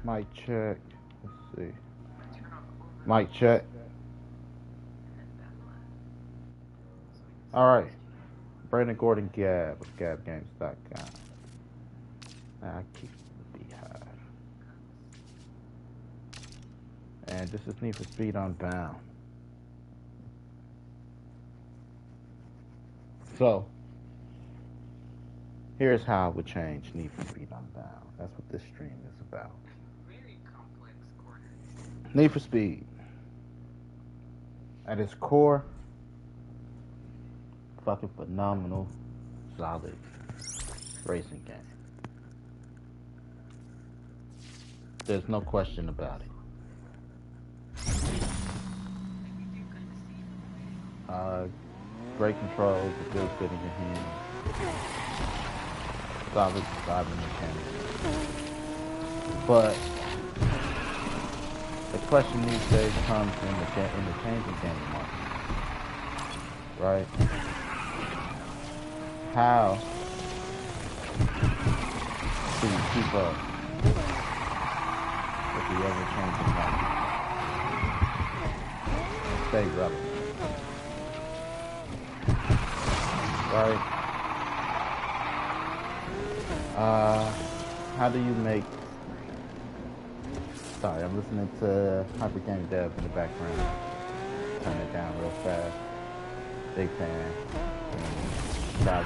Mic check. Let's see. Mic check. All right. Brandon Gordon Gab of GabGames.com. I keep the beehive. And this is Need for Speed Unbound. So, here's how I would change Need for Speed Unbound. That's what this stream is about. Need for Speed. At its core, fucking phenomenal, solid racing game. There's no question about it. Great controls, a good fit in your hand, solid driving mechanics. But the question these days comes in the changing game market, right? How do you keep up with the ever-changing market and stay relevant? Right? How do you make... Sorry, I'm listening to Hyper Game Dev in the background. Turn it down real fast. Big fan. Guys,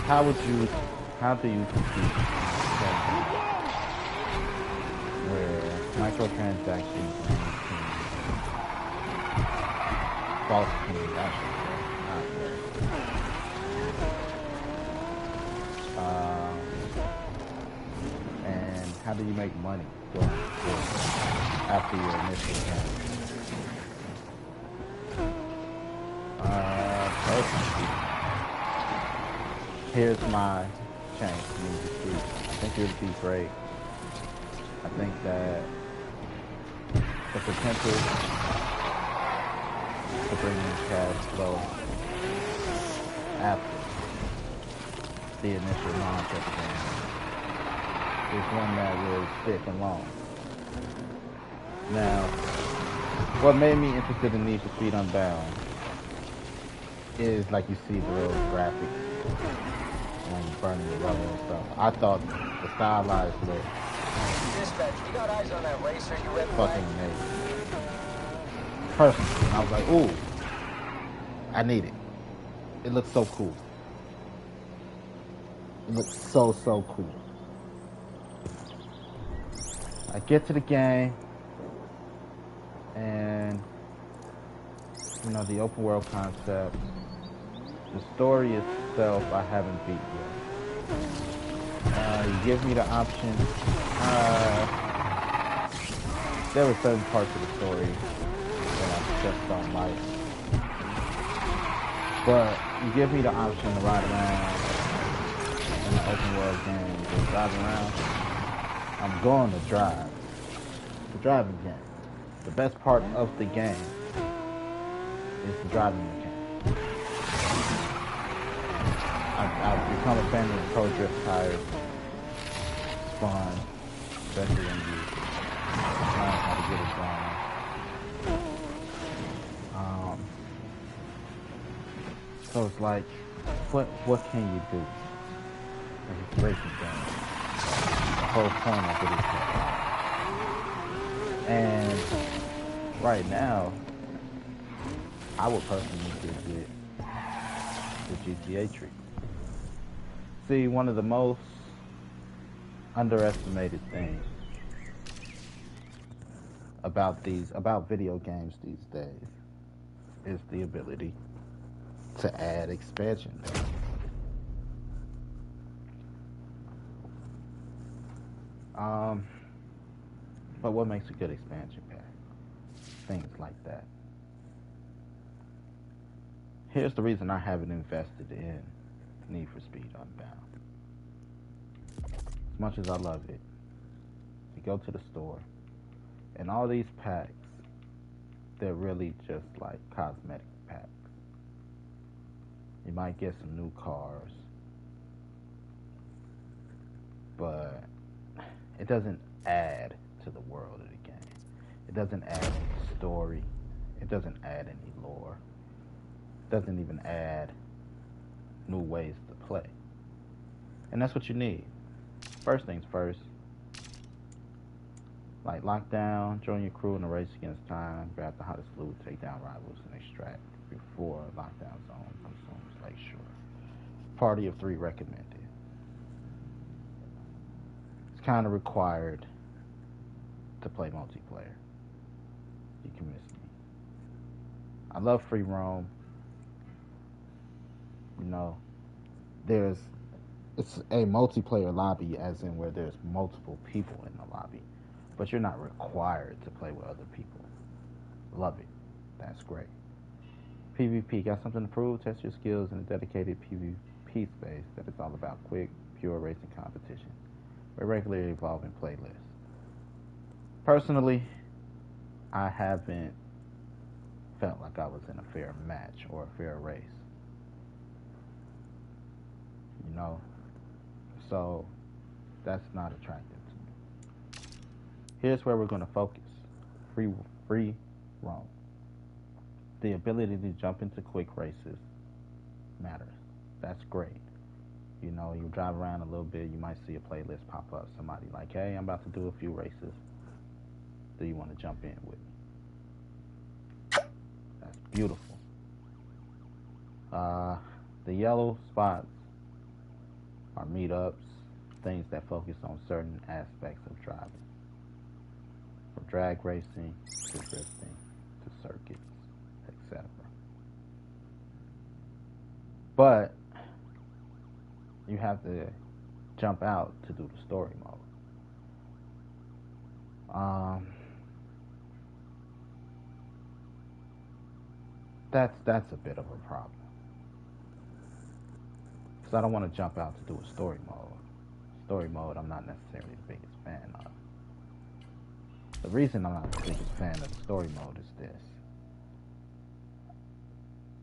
how do you compete where microtransactions false communication? And how do you make money going forward after your initial game? Personally, here's my change to Need for Speed. I think it would be great. I think that the potential to bring in cash flow after the initial launch of the game is one that will stick and long. Now, what made me interested in Need for Speed Unbound is, like, you see the real graphics and burning the rubber and stuff. I thought the stylized look Dispatch, you got eyes on that racer you red fucking amazing. Personally, and I was like, ooh, I need it. It looks so cool. It looks so cool. I get to the game, and you know, the open world concept, the story itself, I haven't beat yet. You give me the option. There were certain parts of the story that I just don't like, but you give me the option to ride around in the open world game, just drive around. I'm going to drive. The driving game. The best part of the game is the driving mechanic. I've become a fan of the pro drift tires. It's fun, especially when you learn how to get it going. So it's like, what can you do in this racing game? The whole point of it is that. And right now, I would personally give it the GTA treatment. See, one of the most underestimated things about video games these days is the ability to add expansion packs. But what makes a good expansion pack? Things like that. Here's the reason I haven't invested in Need for Speed Unbound. As much as I love it, you go to the store, and all these packs, they're really just like cosmetic packs. You might get some new cars, It doesn't add to the world of the game. It doesn't add any story. It doesn't add any lore. It doesn't even add new ways to play. And that's what you need. First things first, like lockdown, join your crew in a race against time, grab the hottest loot, take down rivals, and extract before lockdown zone consumes Lakeshore. Party of 3 recommended. It's kind of required to play multiplayer. You can miss me. I love free roam. You know, it's a multiplayer lobby, as in where there's multiple people in the lobby, but you're not required to play with other people. Love it. That's great. PvP, got something to prove? Test your skills in a dedicated PvP space that is all about quick, pure racing competition with regularly evolving playlists. Personally, I haven't felt like I was in a fair match or a fair race. You know? So that's not attractive to me. Here's where we're going to focus. Free roam. The ability to jump into quick races matters. That's great. You know, you drive around a little bit, you might see a playlist pop up. Somebody like, hey, I'm about to do a few races. Do you want to jump in with me? That's beautiful. The yellow spots are meetups, things that focus on certain aspects of driving. From drag racing to drifting to circuits, etc. But you have to jump out to do the story mode. That's a bit of a problem, because I don't want to jump out to do a story mode. Story mode, I'm not necessarily the biggest fan of. The reason I'm not the biggest fan of the story mode is this: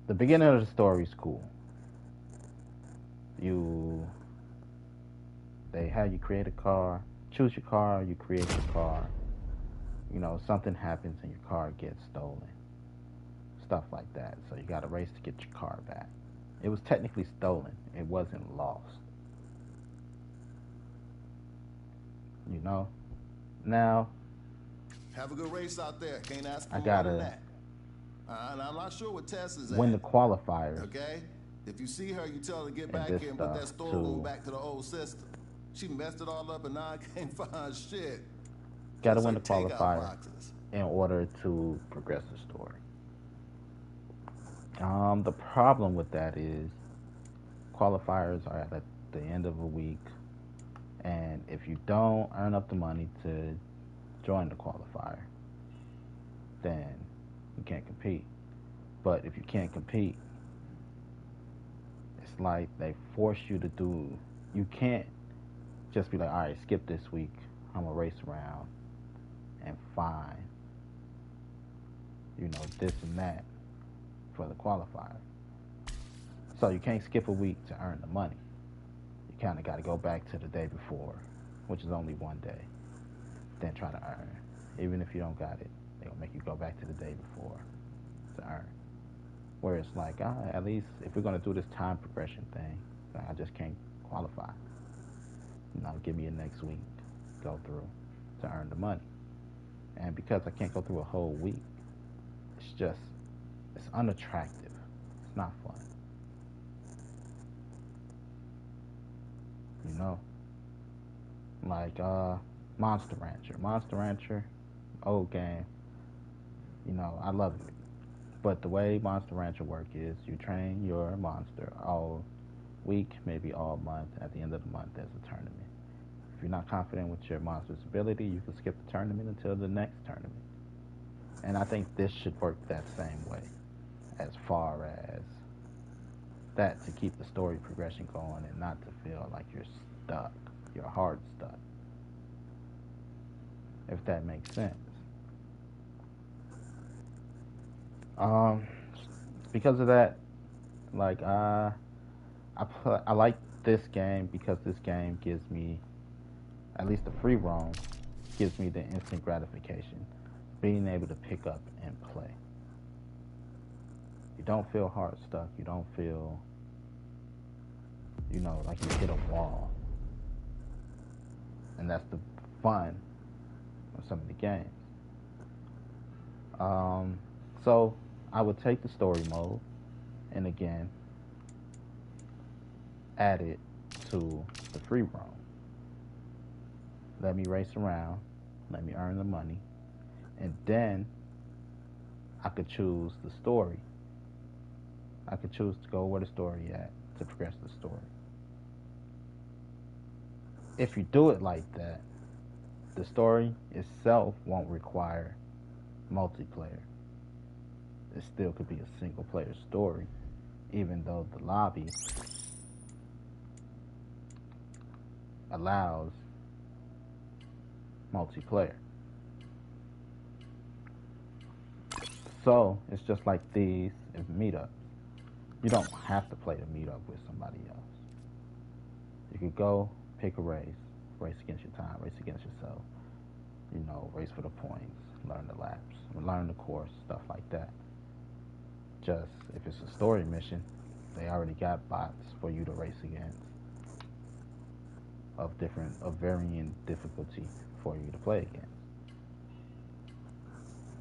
the beginning of the story is cool. They have you create a car, choose your car, you create your car. You know, something happens and your car gets stolen. Stuff like that. So you got to race to get your car back. It was technically stolen. It wasn't lost. You know? Now, have a good race out there. Can't ask for I more than gotta that. And I'm not sure what Tess is win the at. qualifiers. Okay? If you see her, you tell her to get And back this here and put that stuff storeroom to back to the old system. She messed it all up and now I can't find shit. Gotta Just win her the takeout qualifier boxes. in order to progress the story. The problem with that is qualifiers are at the end of a week, and if you don't earn up the money to join the qualifier, then you can't compete. But if you can't compete, it's like they force you to do. You can't just be like, all right, skip this week. I'm gonna race around and find, this and that for the qualifier. So you can't skip a week to earn the money. You kind of got to go back to the day before, which is only one day, then try to earn. Even if you don't got it, they'll make you go back to the day before to earn. Where it's like, at least if we're going to do this time progression thing, I just can't qualify. Give me a next week, go through to earn the money. And because I can't go through a whole week, it's unattractive. It's not fun. You know? Like Monster Rancher. Monster Rancher, old game. I love it. But the way Monster Rancher work is you train your monster all week, maybe all month. At the end of the month, there's a tournament. If you're not confident with your monster's ability, you can skip the tournament until the next tournament. And I think this should work that same way, as far as that, to keep the story progression going and not to feel like you're stuck. You're hard stuck. If that makes sense. Because of that, like I like this game because this game gives me at least the free roam, gives me the instant gratification, being able to pick up and play. You don't feel hard stuck. You don't feel, like you hit a wall. And that's the fun of some of the games. So I would take the story mode and again add it to the free roam. Let me race around, let me earn the money, and then I could choose the story. I could choose to go where the story at to progress the story. If you do it like that, the story itself won't require multiplayer. It still could be a single player story, even though the lobby allows multiplayer. So it's just like these meetups. You don't have to play the meetup with somebody else. You could go pick a race against your time, race against yourself, race for the points, learn the laps, learn the course, stuff like that. Just if it's a story mission, they already got bots for you to race against of varying difficulty for you to play against.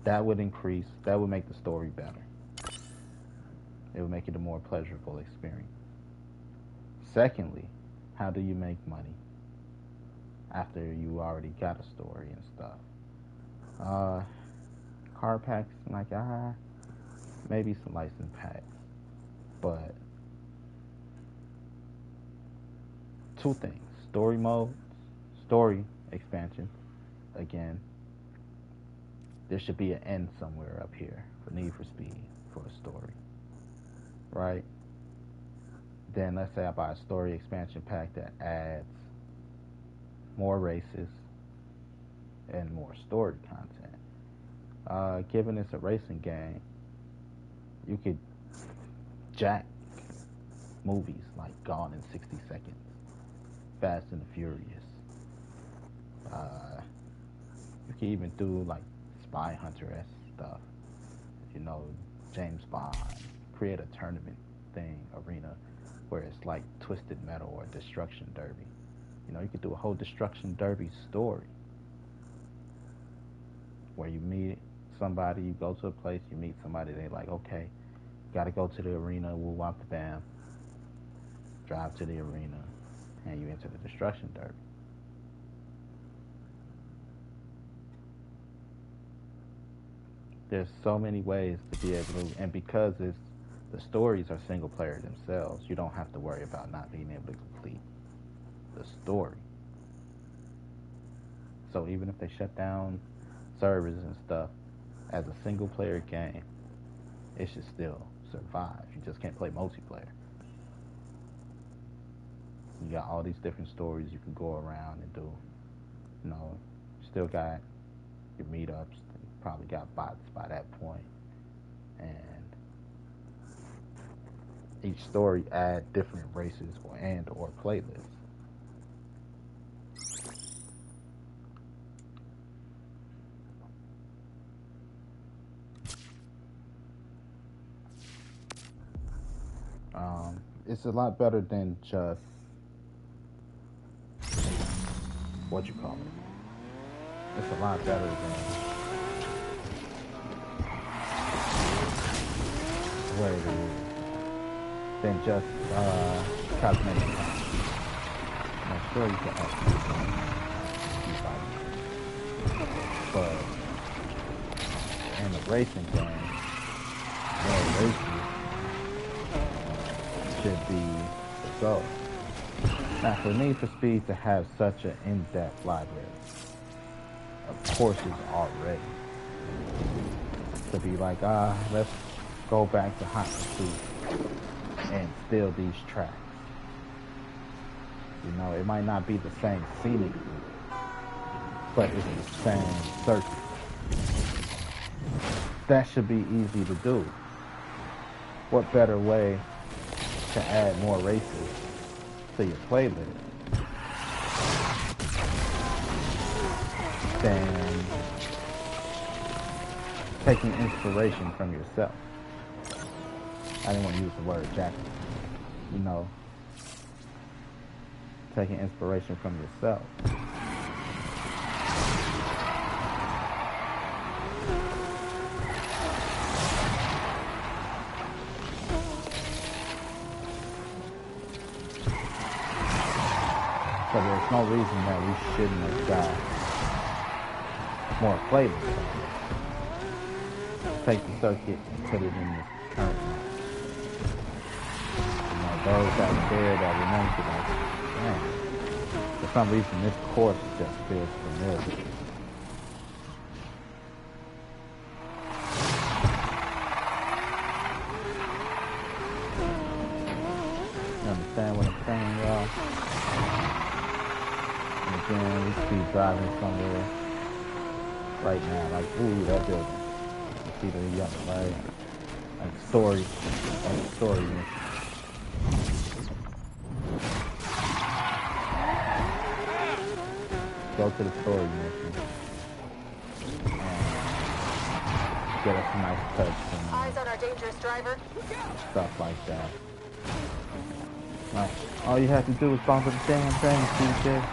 That would make the story better. It would make it a more pleasurable experience. Secondly, how do you make money after you already got a story and stuff? Card packs, maybe some license packs. But two things. Story mode, story expansion. Again, there should be an end somewhere up here for Need for Speed for a story. Right? Then let's say I buy a story expansion pack that adds more races and more story content. Given it's a racing game, you could jack movies like Gone in 60 Seconds, Fast and the Furious. You can even do like Spy Hunter-esque stuff. James Bond, create a tournament thing, arena, where it's like Twisted Metal or Destruction Derby. You could do a whole Destruction Derby story where you meet somebody, you go to a place, you meet somebody, they like, okay, gotta go to the arena, woo wop the bam, drive to the arena, and you enter the Destruction Derby. There's so many ways to be able to, and because the stories are single player themselves, you don't have to worry about not being able to complete the story. So even if they shut down servers and stuff, as a single player game, it should still survive. You just can't play multiplayer. You got all these different stories you can go around and do. Still got your meetups. You probably got bots by that point. And each story add different races or playlists. It's a lot better than just what you call it. It's a lot better than just cosmetic. I'm sure you can have but in the racing game, more races should be the goal. Now, for Need for Speed to have such an in-depth library of courses already, to be like, let's go back to Hot Pursuit and steal these tracks. It might not be the same scenic route, but it's the same circuit. That should be easy to do. What better way to add more races to your playlist than taking inspiration from yourself. I didn't want to use the word jacket. You know, taking inspiration from yourself. So there's no reason that we shouldn't have got more flavor. Take the circuit and put it in this current mode. You know, those that were there that remember like, man, for some reason this course just feels familiar. You understand what I'm saying, y'all? And again, we see driving somewhere right now, like, ooh, that building. You see the yellow, right? Like story, mission. Go to the story mission and get us a nice touch and Eyes on our dangerous driver. stuff like that. Right. All you have to do is bump the damn thing, CJ.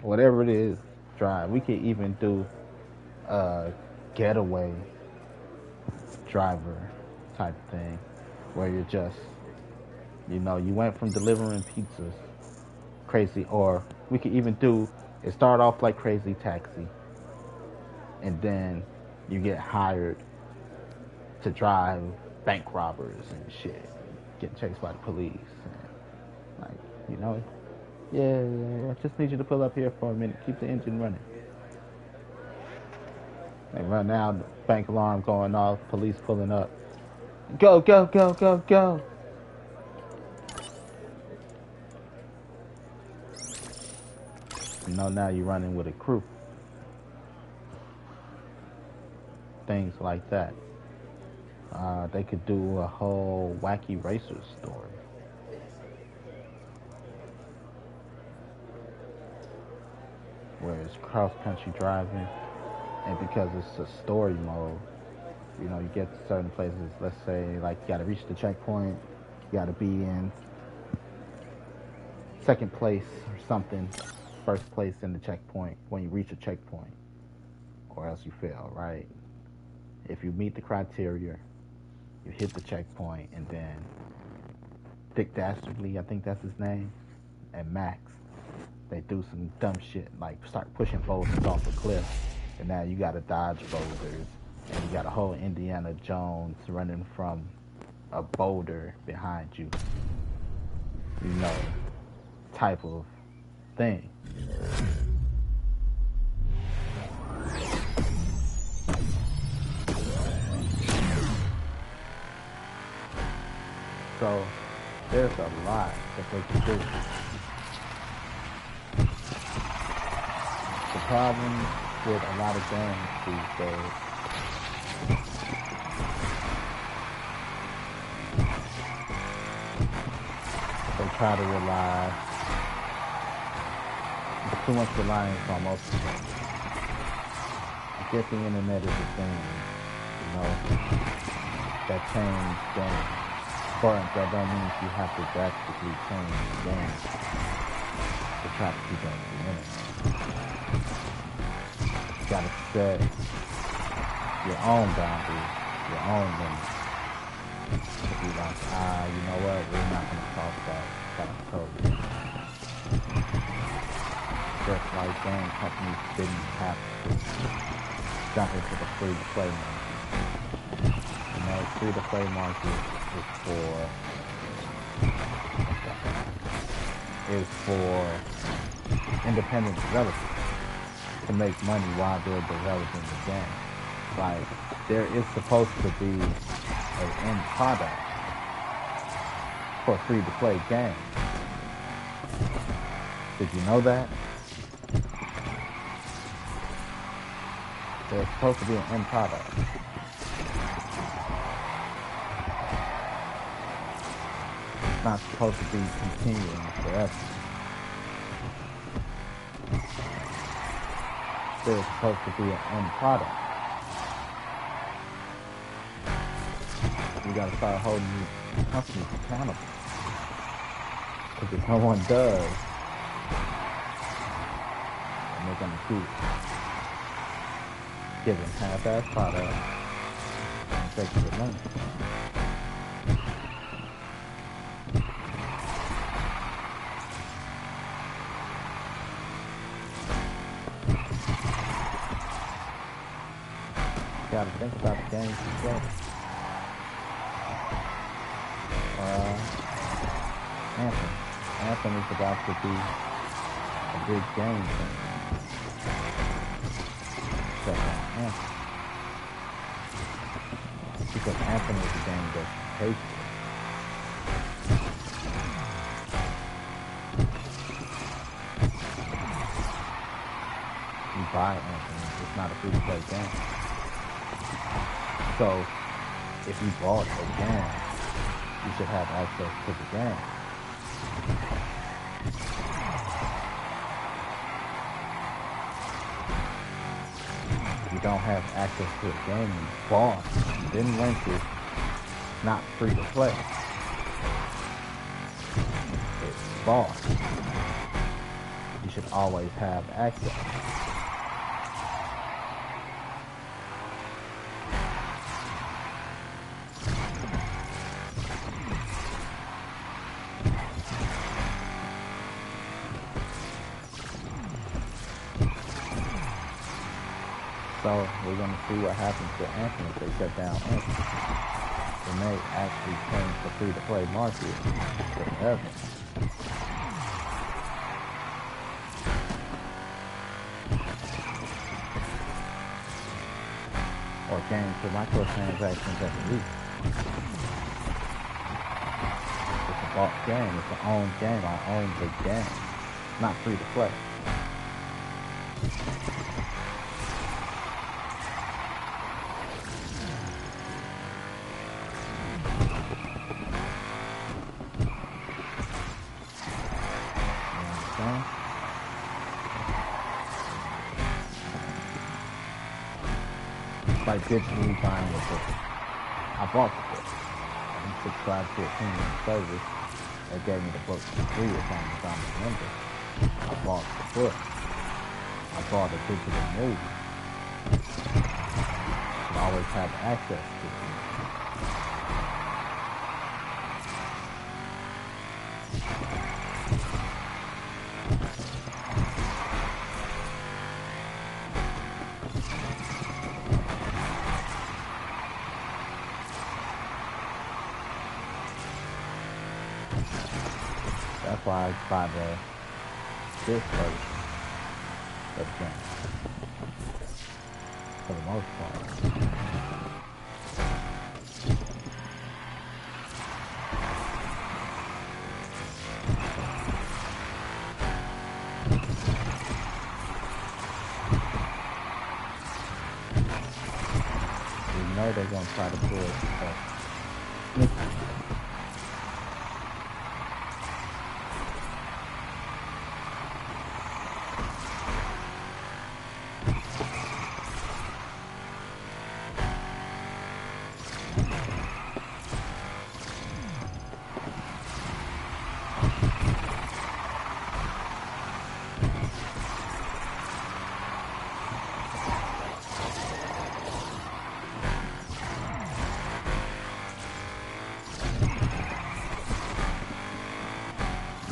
Whatever it is, drive. We could even do a getaway driver type thing where you're just, you know, you went from delivering pizzas crazy, or we could even do it start off like Crazy Taxi and then you get hired to drive bank robbers and shit, getting chased by the police and, like, you know, yeah, I just need you to pull up here for a minute, keep the engine running. And right now, the bank alarm going off, police pulling up. Go, go, go, go, go. You know, now you're running with a crew. Things like that. They could do a whole Wacky Racers story. Where it's cross-country driving, and because it's a story mode, you know, you get to certain places, let's say, like, you gotta reach the checkpoint, you gotta be in second place or something, first place in the checkpoint when you reach a checkpoint, or else you fail, right? If you meet the criteria, you hit the checkpoint, and then Dick Dastardly, I think that's his name, and Max, they do some dumb shit, like start pushing boulders off a cliff, and now you gotta dodge boulders, and you got a whole Indiana Jones running from a boulder behind you, you know, type of thing. So there's a lot that they can do. The problem with a lot of games these days they try to rely, there's too much reliance on most of them. I guess the internet is a thing, you know, that change games. But that don't mean you have to drastically change the game to try to keep up with the internet. You gotta set your own boundaries, your own limits. To be like, you know what, we're not gonna cross that code. Just like game companies didn't have to jump into the free-to-play market. You know, free-to-play market is for independent developers to make money while they're developing the game. Like, there is supposed to be an end product for free-to-play games. Did you know that? There's supposed to be an end product. It's not supposed to be continuing forever. They're supposed to be an end product. We gotta start holding these companies accountable. Because if no one does, then they're gonna keep giving half-ass products and taking the money. You gotta think about the games you play. Anthem is about to be a big game changer. Check out Anthem. Because Anthem is a game that you pay for. You buy Anthem, it's not a free-to-play game. So, if you bought a game, you should have access to the game. If you don't have access to a game you bought, you didn't rent it, not free to play. It's bought. You should always have access. So we're going to see what happens to Anthem if they shut down Anthem. They may actually change the free-to-play market forever. Or games with microtransactions at least. It's a bought game. It's an owned game. I own the game. Not free-to-play. Like digitally buying a book. I bought the book. I subscribed to a premium service that gave me the book for free as long as I'm a member. I bought the book. I bought a digital movie. I always have access to it. That's why I buy this version of the game. For the most part. You know they're going to try to pull it sneaky.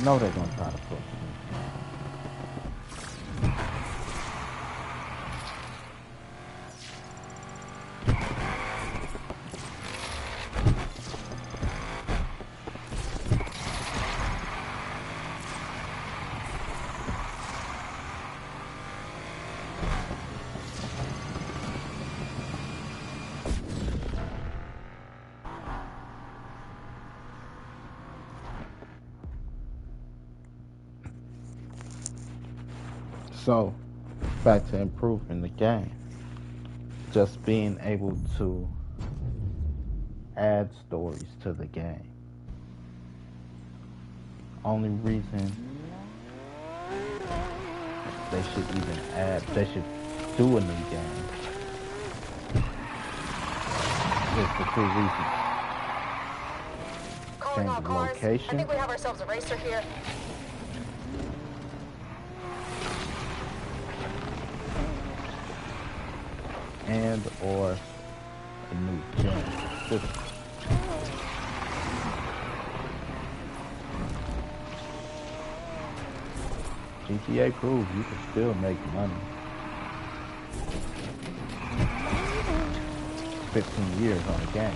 No, they're going to try to push it. So, back to improving the game. Just being able to add stories to the game. Only reason they should do a new game is for two reasons. Calling all Change of cars. I location think we have ourselves a racer here. and or a new gen system. GTA proves you can still make money. 15 years on a game.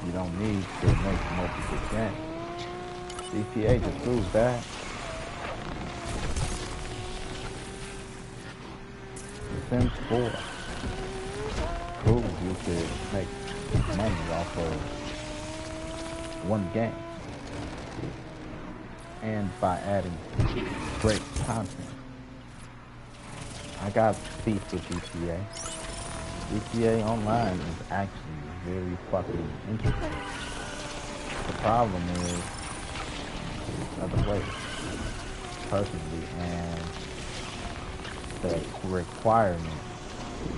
You don't need to make multiple games. GTA just proves that. The Sims 4 proves you could make money off of one game. And by adding great content. I got beef with GTA. GTA Online is actually very fucking interesting. The problem is other players, personally, and the requirement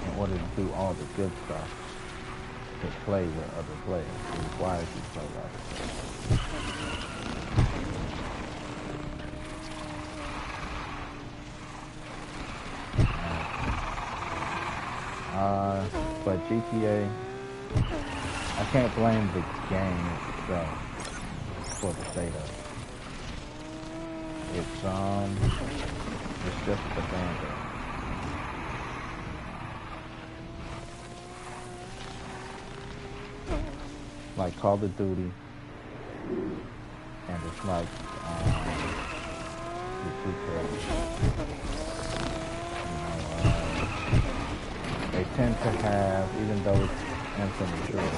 in order to do all the good stuff to play with other players. It requires you to play with other players. But GTA, I can't blame the game itself for the state of it. It's just the fan base. Like Call of Duty, and it's like the 2K. They tend to have, even though it's immature,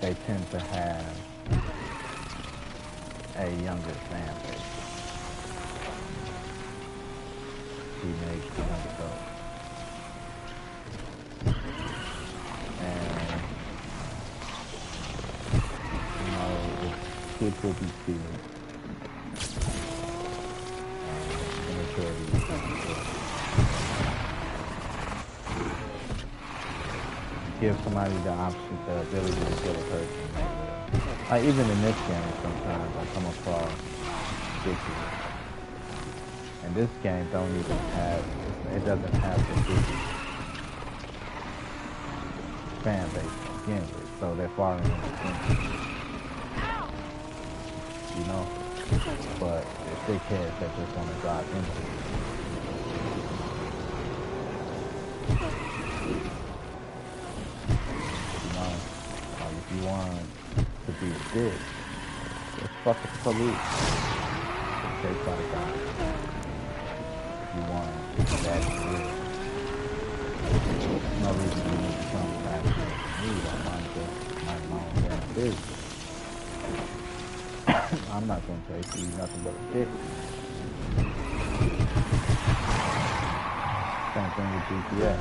they tend to have a younger fan base. Teenage young adults. And, kids will be stealing. Immaturity is give somebody the option, the ability to kill a person. Like even in this game, sometimes I come across ridiculous. And this game don't even have, it doesn't have the big fan base to begin with, so they're far in the you know? But it's dickheads that just want to drive into it. If you want to be a dick, just fuck the police. They try to die. If you want to be that good, there's no reason you need to come back to me. I mind my own damn business. I'm not going to take you nothing but a dick. Same thing with GTA.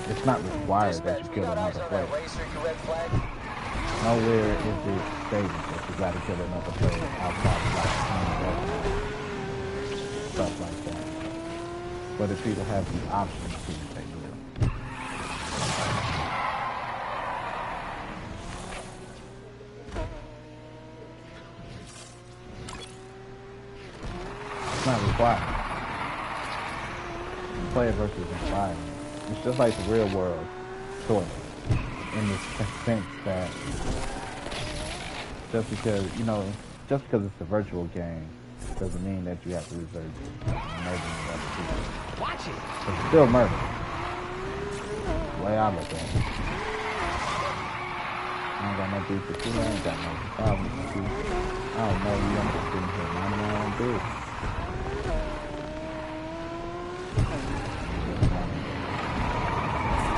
It's not required that you kill another player. Nowhere is it stated that you gotta kill another player outside of stuff like that. But if people have the option to, they will. It's not required. Player versus environment. It's just like the real world, sort of. In the sense that just because it's a virtual game doesn't mean that you have to resort to murdering other people. Watch it. It's still murder. The way I look at it. I ain't got no beef with you. I ain't got no problem with you. I don't know you. I'm just sitting here minding my own business.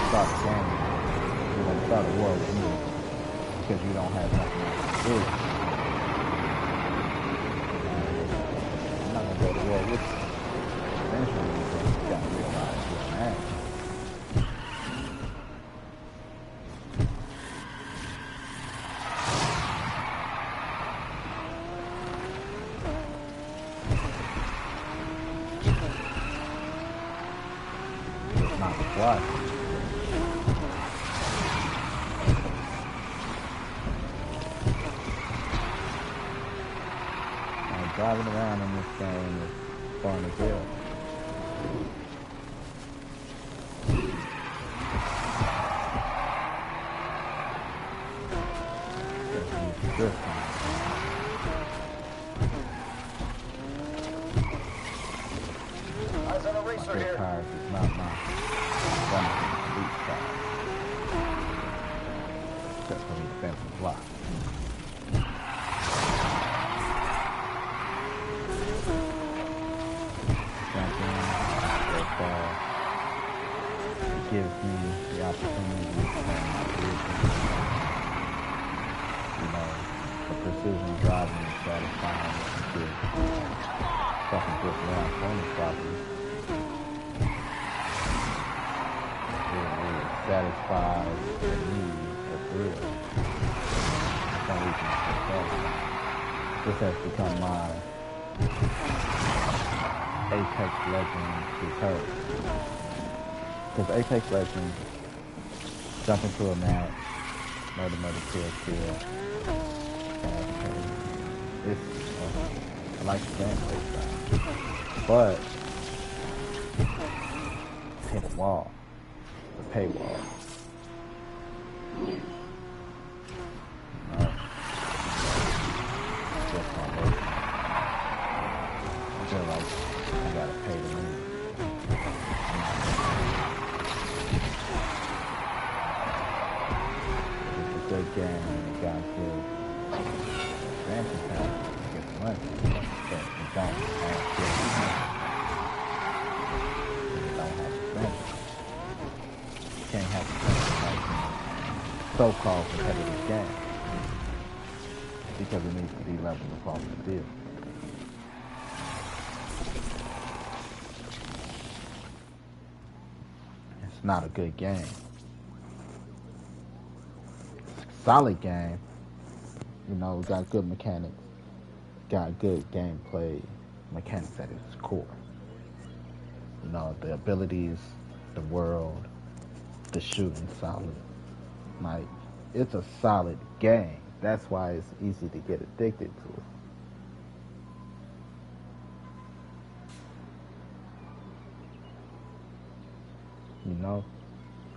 Start the game. Start a war with me because you don't have nothing else to do. I'm not gonna go to war with you. Eventually, you gotta realize you're an ass. not twice. Driving around in this game is fun as hell. This Eyes on a racer here. tires is not my sweet spot. Except for me to fence the block. Gives me the opportunity to have my vision. You know, the precision driving is satisfying to fucking put me on bonus property. It satisfies the need, the thrill. For some reason, it's satisfying. This has become my Apex Legends return. Because Apex Legends, jump into a match, murder, kill. It's, I like the gameplay style. But, it's hit a wall. The paywall. Just not working. I feel like I gotta pay the money. Good game, you got good expansion pack to get the money, but you don't have good money. You don't have expansion. You can't have expansion like in a so-called competitive game because it needs to be leveled across the field. It's not a good game. Solid game, you know, got good mechanics, got good gameplay mechanics at its core. You know, the abilities, the world, the shooting solid. Like, it's a solid game. That's why it's easy to get addicted to it. You know,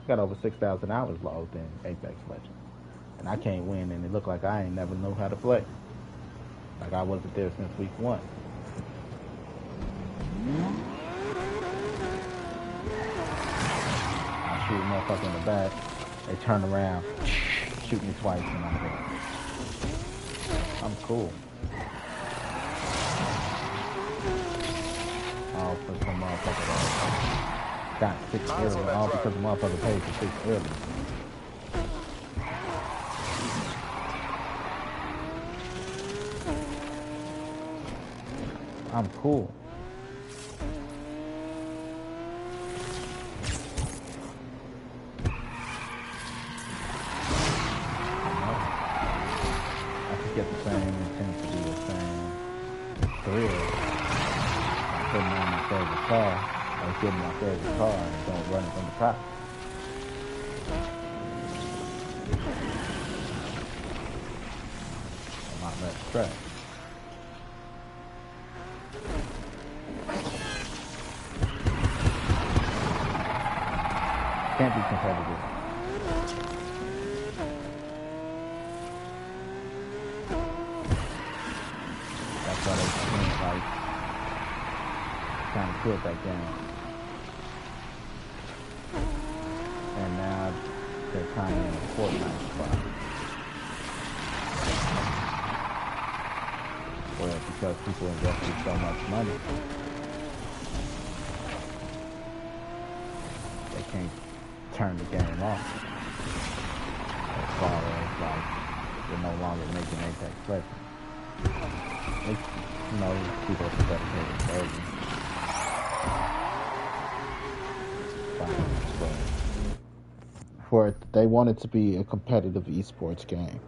I got over 6,000 hours logged in Apex Legends. And I can't win, and it looked like I ain't never know how to play. Like I wasn't there since week 1. I shoot a motherfucker in the back, they turn around, shoot me twice, and I'm dead. I'm cool. All for some motherfucker that got 6 early, all because the motherfucker paid for 6 early. I'm cool. I could get the same intensity, the same thrill by putting on my favorite car or getting my favorite car and don't run it from the top. A lot less stress. Can't be competitive. That's why they can't, like, kind of killed that game. And now they're kind of in a Fortnite spot. Well, because people invested so much money, they can't turn the game off. As far as like they're no longer making Apex Legends. You know, people are dedicated for it, they want it to be a competitive esports game.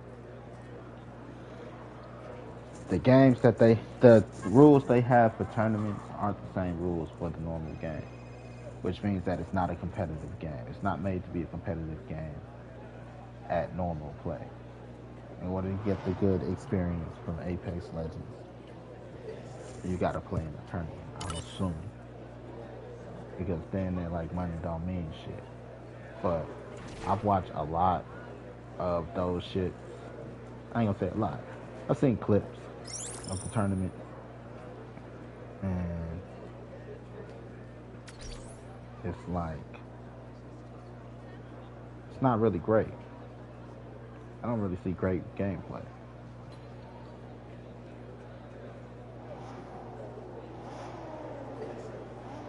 The games the rules they have for tournaments aren't the same rules for the normal game. which means that it's not a competitive game. It's not made to be a competitive game at normal play. In order to get the good experience from Apex Legends, you gotta play in a tournament, I'm assuming. Because then they're like money don't mean shit. But I've watched a lot of those shits. I ain't gonna say a lot. I've seen clips of the tournament, and it's like, it's not really great. I don't really see great gameplay.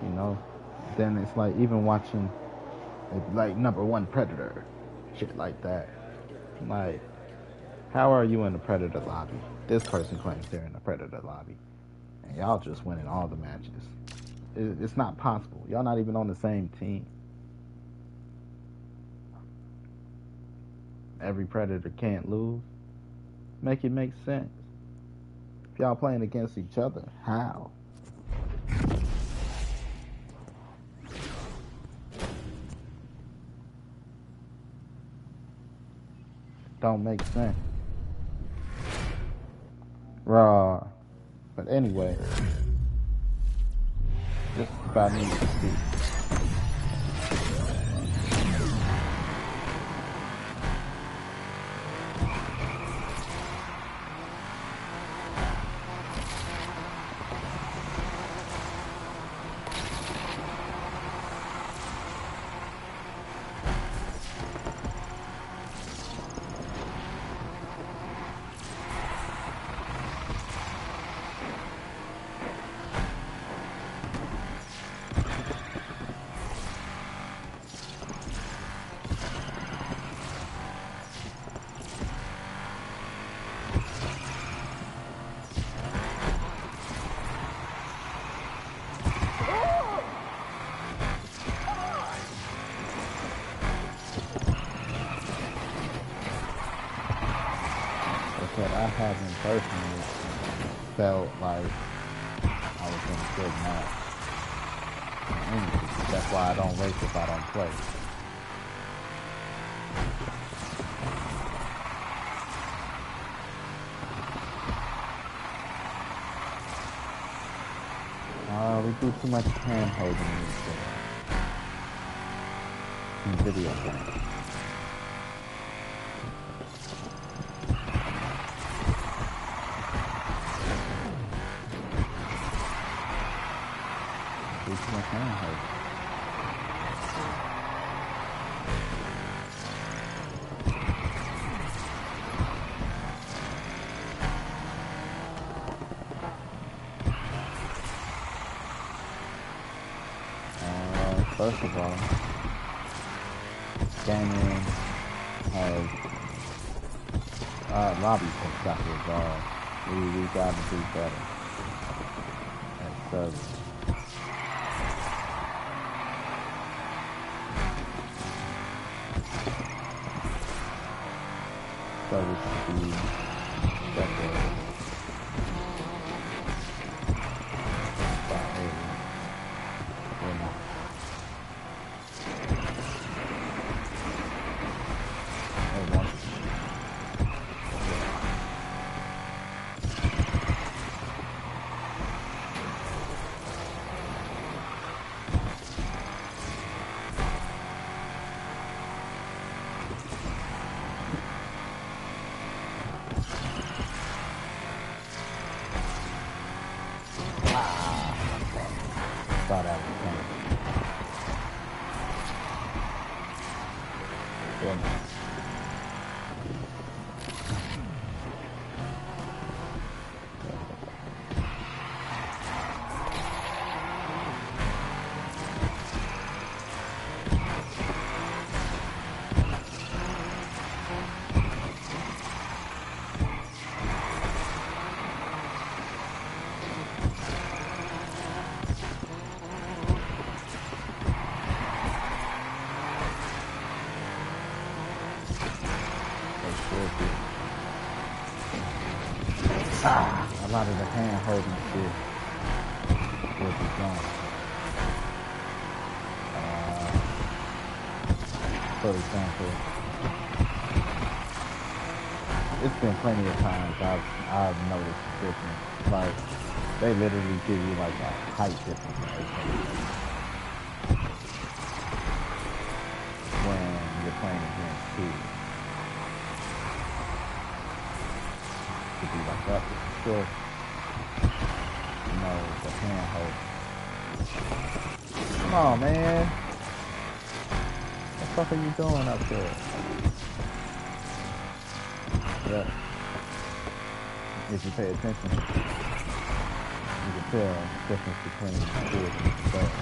You know? Then it's like, even watching, like, number one Predator, shit like that. Like, how are you in the Predator lobby? This person claims they're in the Predator lobby, and y'all just winning all the matches. It's not possible. Y'all not even on the same team. Every Predator can't lose. Make it make sense. If y'all playing against each other, how? Don't make sense. Raw. But anyway, this is about me to speak. I haven't personally felt like I was in a good match. That's why I don't race if I don't play. We do too much hand holding in video games. First of all, gaming has lobbies have got resolved. We got to do better at service. Service to be better. Thought I was coming. A lot of the hand holding shit will be gone. For example, it's been plenty of times I've noticed the difference. Like they literally give you like a height difference when you're playing against kids. To be like that with the short, the handhold. Come on, man. What the fuck are you doing up there? Yeah. If you pay attention, you can tell the difference between the kids and the adults.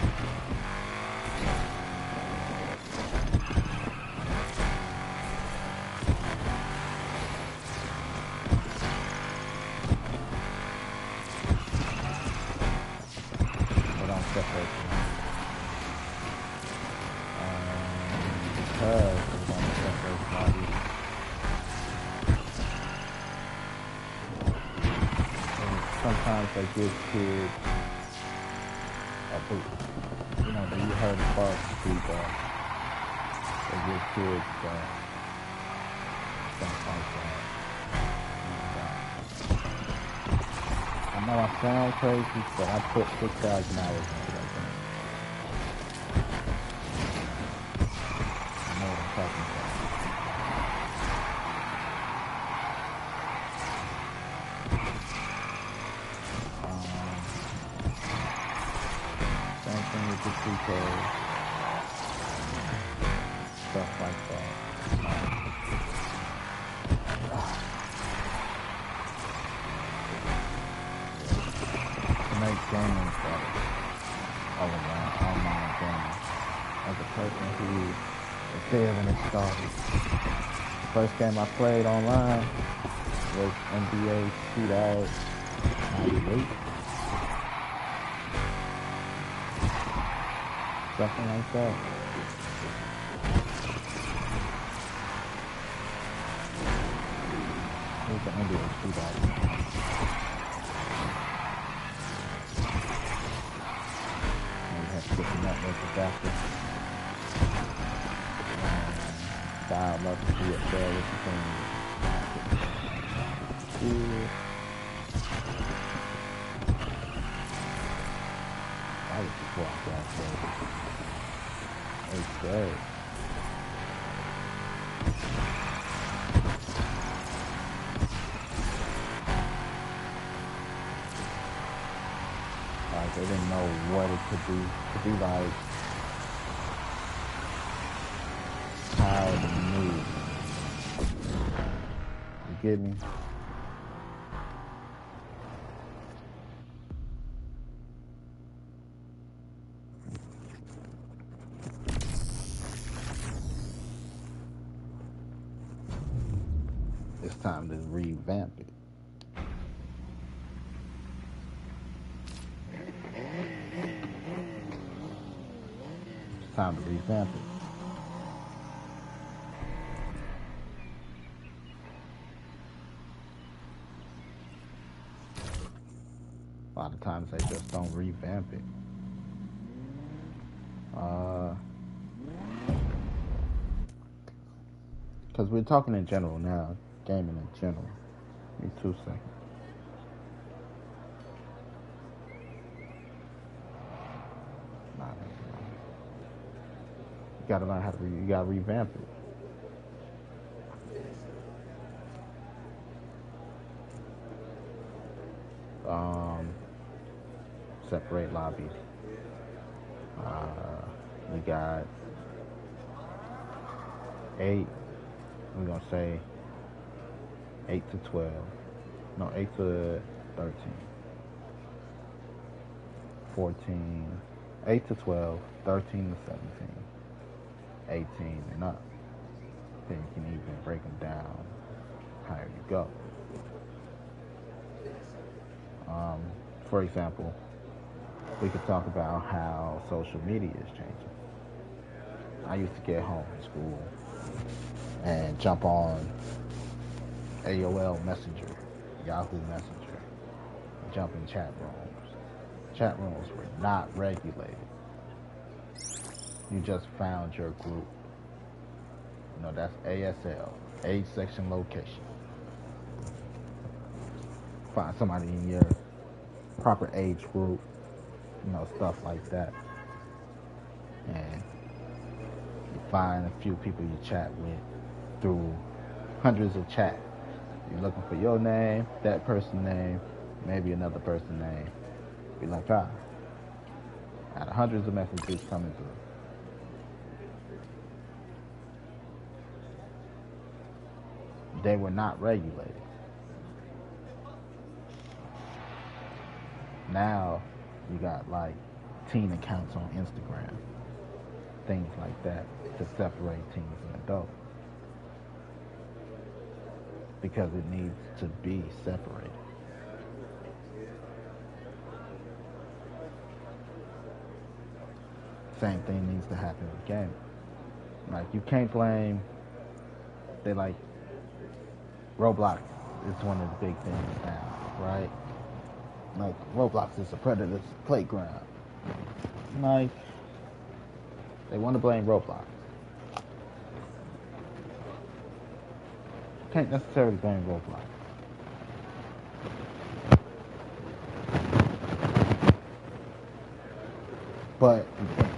But I'm separate from them. Because we're going to separate bodies. Sometimes they give kids a boot. You heard the bars speak they give kids things like that. And, I know I sound crazy, but I put 6,000 hours into that game. I know what I'm talking about. Same thing with the pre-code, stuff like that. To make games better, all around online games. As a person who was there when it started. The first game I played online was NBA Speed Unbound How I. Something like that. It was the NBA Speed Unbound. And we had to get the network adapter. Dial up to see it there with the thing. That was before I graduated. It's great. Like they didn't know what it could be. To be like how to move. You get me? It's time to revamp it. It's time to revamp it. A lot of times they just don't revamp it. Because we're talking in general now, gaming in general. Give me 2 seconds. You gotta learn how to you gotta revamp it. Separate lobbies. We got 8. We're gonna say 8 to 12. No, 8 to 13. 14. 8 to 12. 13 to 17. 18 and up. Then you can even break them down higher you go. For example, we could talk about how social media is changing. I used to get home from school and jump on AOL Messenger, Yahoo Messenger, and jump in chat rooms. Chat rooms were not regulated. You just found your group. You know, that's ASL, age, section, location. Find somebody in your proper age group, you know, stuff like that. And you find a few people you chat with through hundreds of chats. You're looking for your name, that person's name, maybe another person's name. Be like, out of hundreds of messages coming through. They were not regulated. Now you got like teen accounts on Instagram, things like that to separate teens and adults because it needs to be separated. Same thing needs to happen with gaming. Like you can't blame. They like Roblox is one of the big things now, right? Like Roblox is a predator's playground. Like they want to blame Roblox. Can't necessarily blame Roblox. But you can.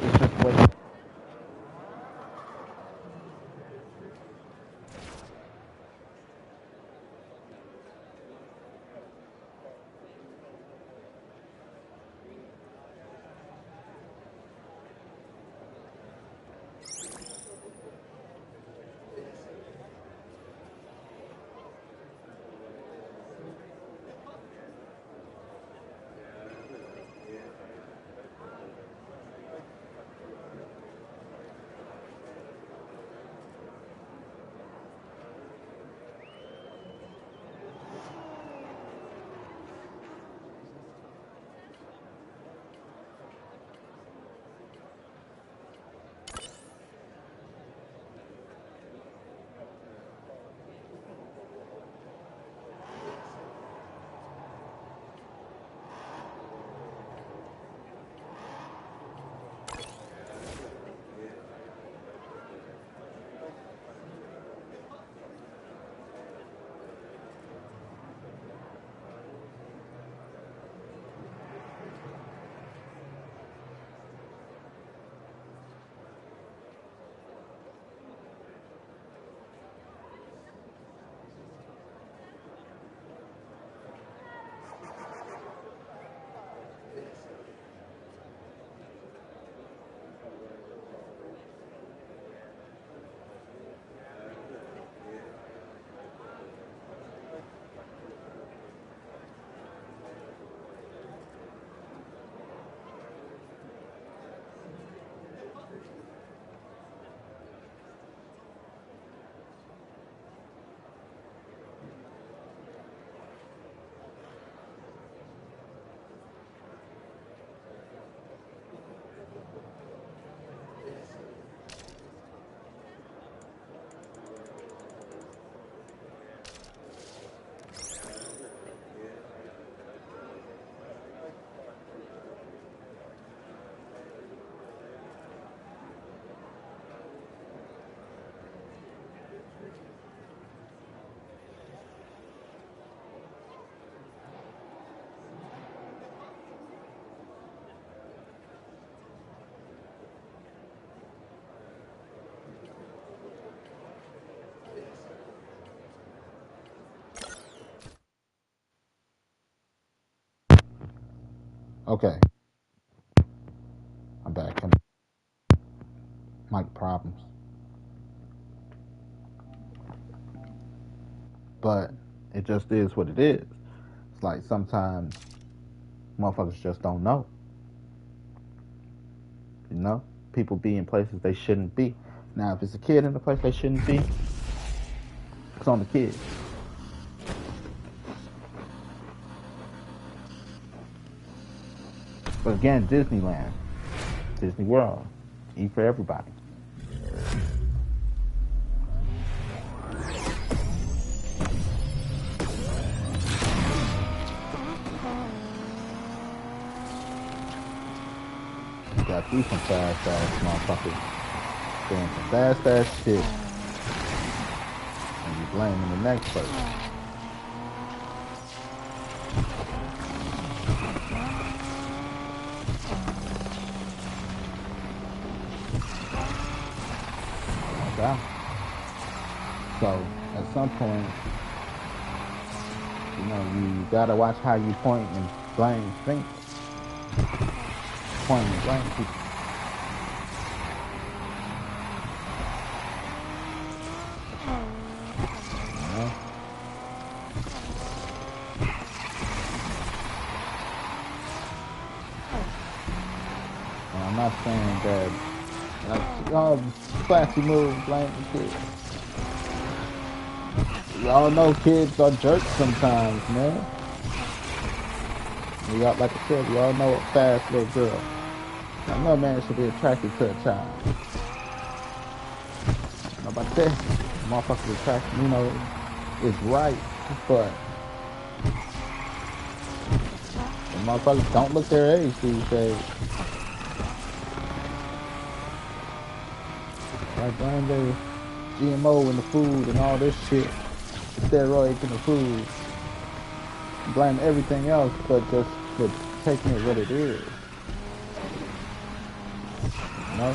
It's just what. Okay, I'm back. Mic problems, but it just is what it is. It's like sometimes motherfuckers just don't know. You know, people be in places they shouldn't be. Now, if it's a kid in a place they shouldn't be, it's on the kid. But again, Disneyland, Disney World, eat for everybody. got these some fast ass motherfuckers doing some fast ass shit. And you blaming the next person. Okay. So at some point, you know, you gotta watch how you point and blame fingers. Point and blame people. You know? And I'm not saying that classy move, blame the kids. Y'all know kids are jerks sometimes, man. We all, like I said, we all know a fast little girl. Now, no man should be attracted to a child. How about that? Motherfuckers attracted, you know, is right, but the motherfuckers don't look their age these days. Like blame the GMO in the food and all this shit, steroids in the food. Blame everything else, but just for taking it what it is. You know,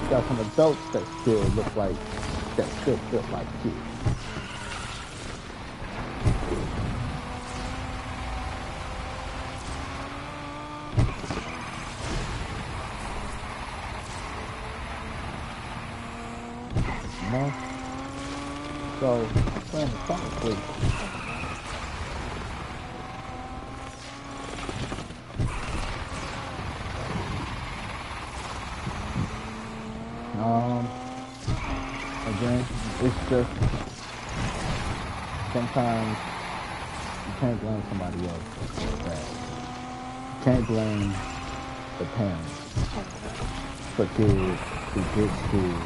you got some adults that still look like kids. You know? So, playing the song, please. Again, it's just sometimes you can't blame somebody else for that. You can't blame the parents for kids who get school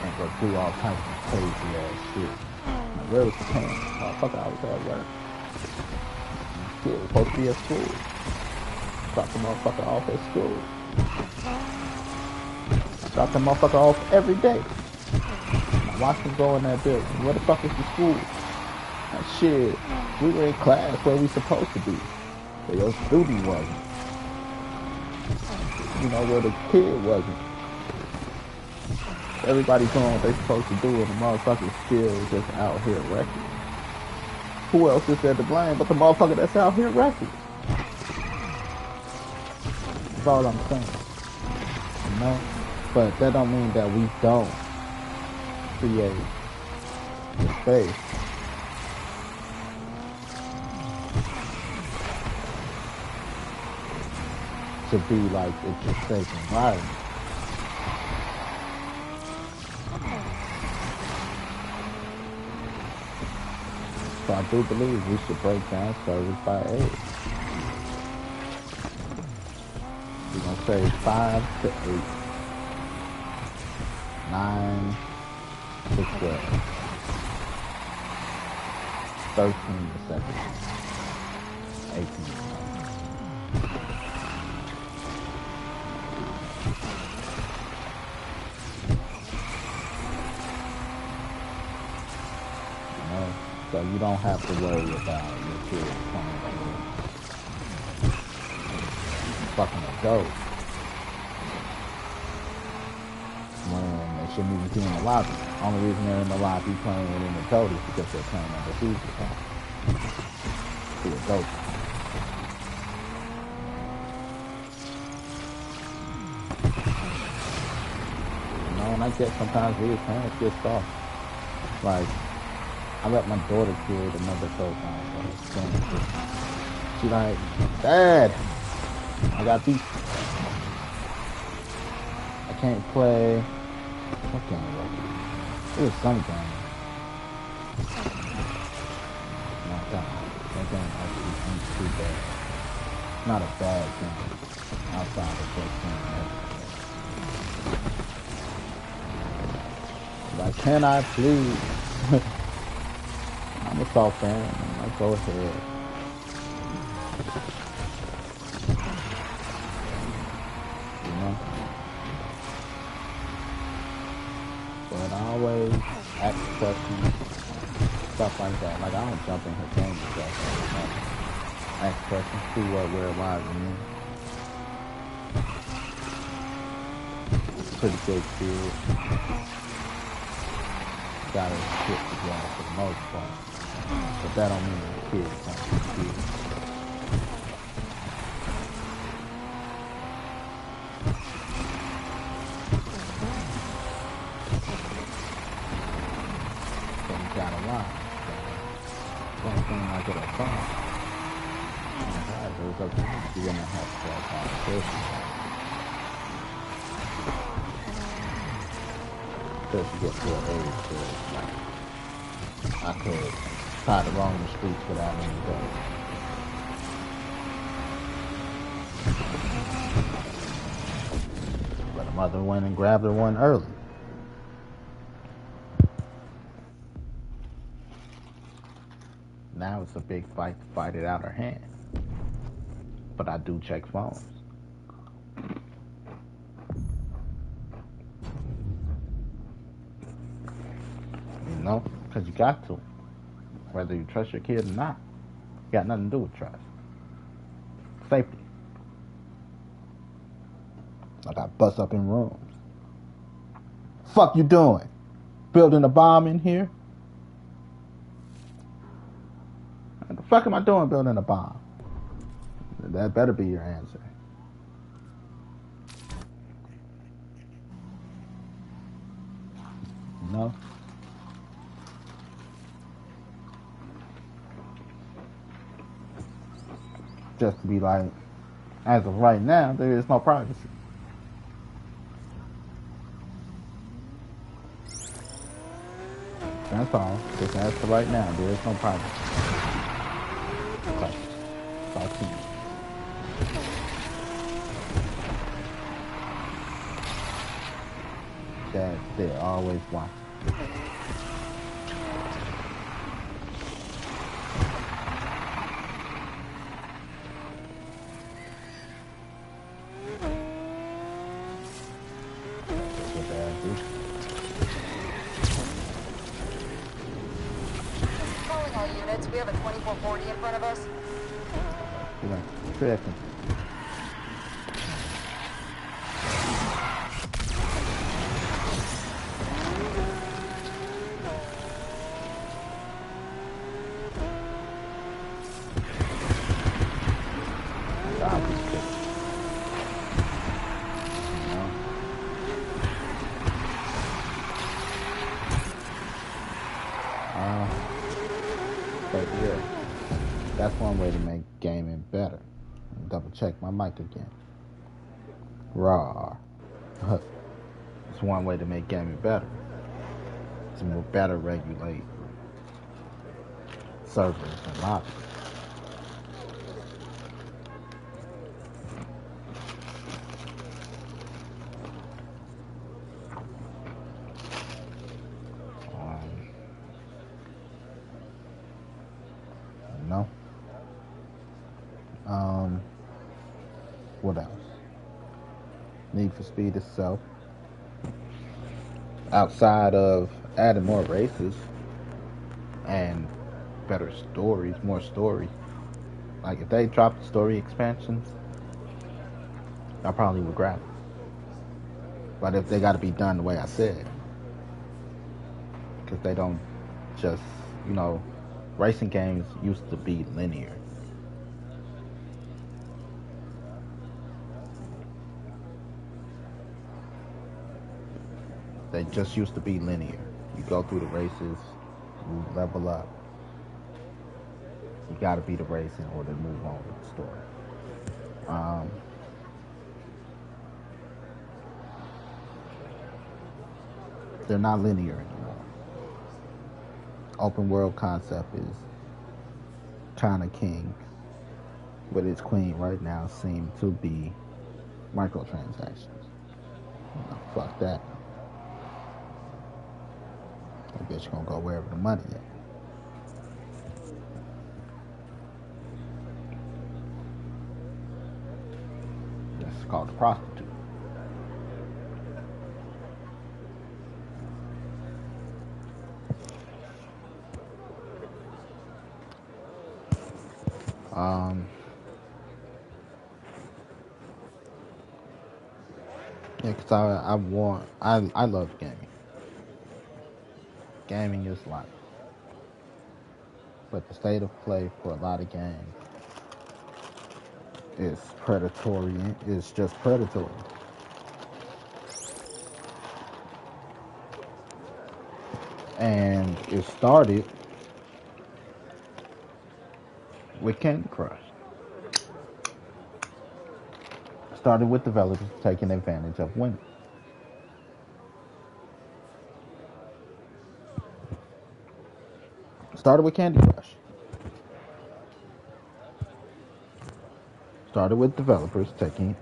and go do all types of crazy ass shit. Like, where was the parents? Motherfucker, I was at work. Kid was supposed to be at school. Drop the motherfucker off at school. Drop the motherfucker off every day. Watch him go in that building. Where the fuck is the school? Like, shit, we were in class where we supposed to be. Where your student wasn't. You know, where the kid wasn't. Everybody's doing what they supposed to do and the motherfucker's still just out here wrecking. Who else is there to blame but the motherfucker that's out here wrecking? That's all I'm saying. You know? But that don't mean that we don't create the space to be like it's a safe environment. So I do believe we should break down service by age. We're gonna say 5 to 8. 9 to 12, 13 to 17, 18 to 19. You know, so you don't have to worry about your kids playing fucking adults. Shouldn't even be in the lobby. Only reason they're in the lobby playing in the adult is because they're playing on the season. The adults. You know, and I get sometimes we as parents get stuff. Like, I let my daughter create another profile. She like, Dad, I got these. I can't play. What game was it? It was some game. No, that game actually ain't too bad. Not a bad game. Outside of just game. Like, can I please? I'm a soft fan. Like, go ahead. questions, stuff like that. Like, I don't jump in her game and stuff. Ask questions, who, what, where, why, when. Pretty good kid. Got her shit together for the most part. But that don't mean the kid is not a kid. So you gotta lie. Same thing I get a phone. Oh my God, it was up to me. You're gonna have to try competition. Until she gets to an age where, like, I could try to roam the streets without any dough. But her mother went and grabbed her one early. Now it's a big fight to fight it out her hand. But I do check phones. You know? Because you got to. Whether you trust your kid or not. Got nothing to do with trust. Safety. I got bust up in rooms. Fuck you doing? Building a bomb in here? What the fuck am I doing building a bomb? That better be your answer. No? Just to be like, as of right now, there is no privacy. That's all. Just as for right now, there is no privacy. Talk to me. They're always watching. Calling all units. We have a 2440 in front of us. Correction. But yeah, that's one way to make gaming better. Double check my mic again. Raw. It's one way to make gaming better. To more better regulate servers and lobbies. No. What else? Need for Speed itself. Outside of adding more races and better stories, more story. Like if they dropped the story expansions, I probably would grab it. But if they got to be done the way I said, because they don't just, racing games used to be linear. They just used to be linear. You go through the races, you level up. You gotta beat the race in order to move on with the story. They're not linear anymore. Open world concept is China King, but its queen right now seem to be microtransactions. Fuck that. That bitch gonna go wherever the money is. That's called a prostitute. Um, yeah, cause I love gaming. Gaming is life, but the state of play for a lot of games is predatory. It's just predatory, and it started with Candy Crush. Started with developers taking advantage of women. Started with Candy Crush. Started with developers taking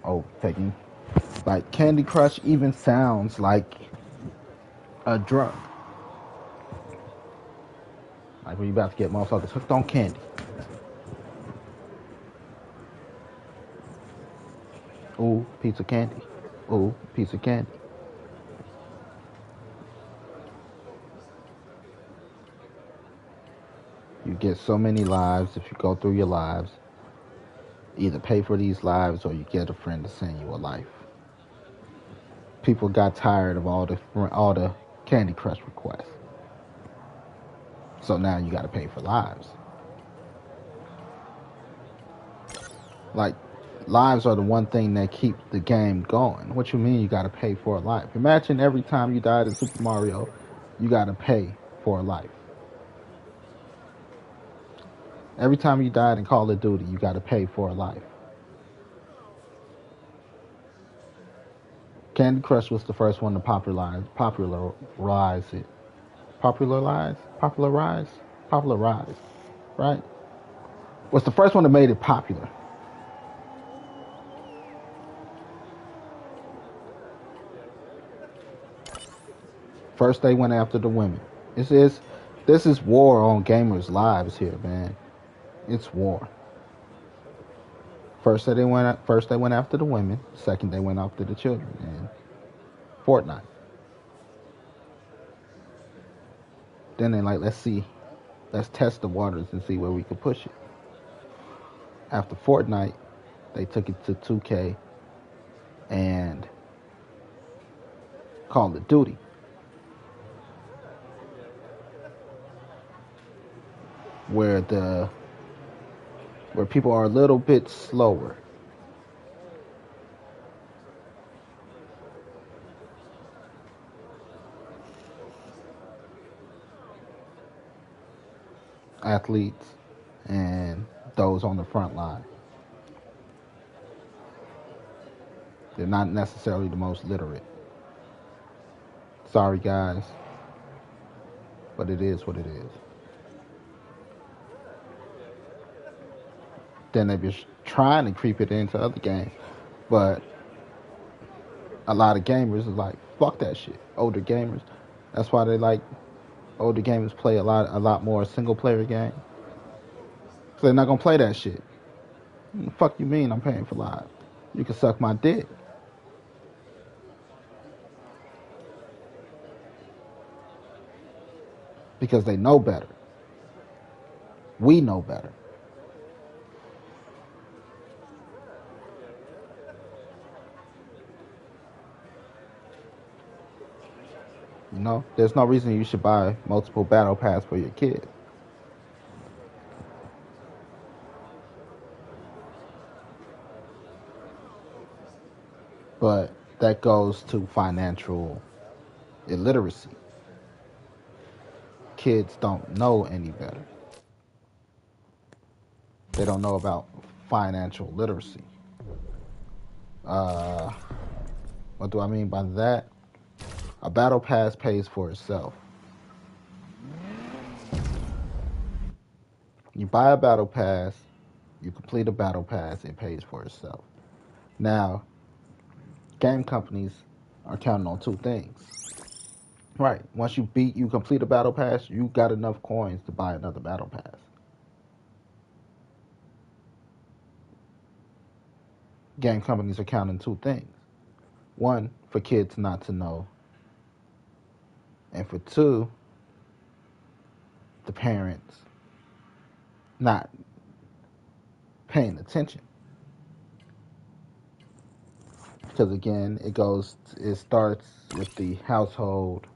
like Candy Crush even sounds like a drug. Like when you about to get motherfuckers hooked on candy. Ooh, piece of candy. Ooh, piece of candy. You get so many lives if you go through your lives. Either pay for these lives or you get a friend to send you a life. People got tired of all the Candy Crush requests. So now you got to pay for lives. Like, lives are the one thing that keep the game going. What you mean you got to pay for a life? Imagine every time you died in Super Mario, you got to pay for a life. Every time you died in Call of Duty, you got to pay for a life. Candy Crush was the first one to popularize it. Popularize, right? Was the first one that made it popular. First, they went after the women. This is war on gamers' lives here, man. It's war. First they went after the women. Second, they went after the children. And Fortnite. Then they like, let's test the waters and see where we can push it. After Fortnite, they took it to 2K and Call of Duty. Where people are a little bit slower. Athletes and those on the front line. They're not necessarily the most literate. Sorry, guys, but it is what it is. Then they be trying to creep it into other games, but a lot of gamers is like, fuck that shit. Older gamers, that's why they like older gamers play a lot more single player games. So they're not gonna play that shit. What the fuck you mean I'm paying for live? You can suck my dick. Because they know better. We know better. You know, there's no reason you should buy multiple battle pass for your kid. But that goes to financial illiteracy. Kids don't know any better. They don't know about financial literacy. What do I mean by that? A battle pass pays for itself. You buy a battle pass, you complete a battle pass, it pays for itself. Now, game companies are counting on two things. Right, once you complete a battle pass, you got enough coins to buy another battle pass. Game companies are counting two things. One, for kids not to know. And for two, the parents not paying attention. Because again, it starts with the household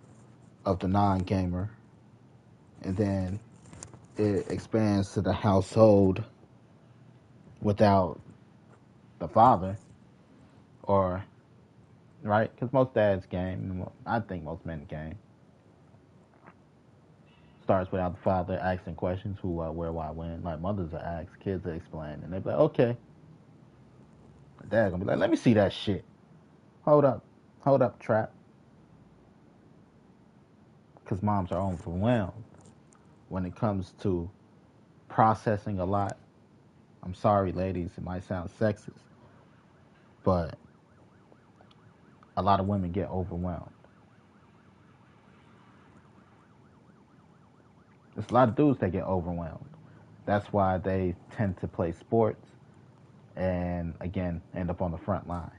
of the non-gamer, and then it expands to the household without the father, or right? Because most dads game, I think most men game, starts without the father asking questions: who, what, where, why, when. Like mothers will ask, kids will explain, and they be like, okay. The dad gonna be like, let me see that shit. Hold up, trap. Because moms are overwhelmed when it comes to processing a lot. I'm sorry, ladies, it might sound sexist, but a lot of women get overwhelmed. There's a lot of dudes that get overwhelmed. That's why they tend to play sports and, again, end up on the front line.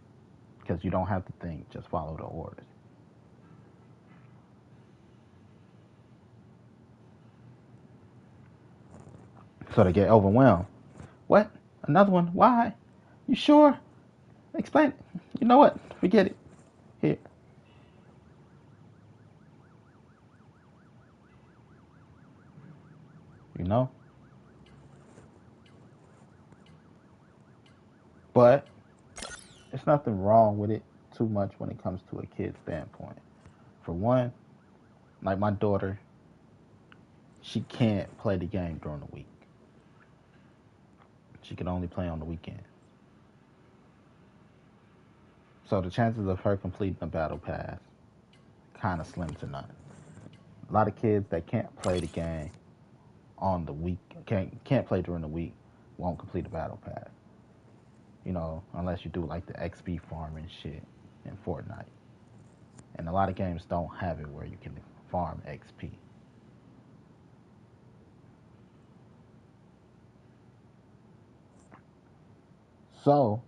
Because you don't have to think, just follow the orders. So they get overwhelmed. What? Another one? Why? You sure? Explain it. You know what? Forget it. Here. You know? But there's nothing wrong with it too much when it comes to a kid's standpoint. For one, like my daughter, she can't play the game during the week. She can only play on the weekend. So the chances of her completing the battle pass kind of slim to none. A lot of kids that can't play the game on the week, can't play during the week, won't complete a battle pass. You know, unless you do like the XP farm and shit in Fortnite. And a lot of games don't have it where you can farm XP. So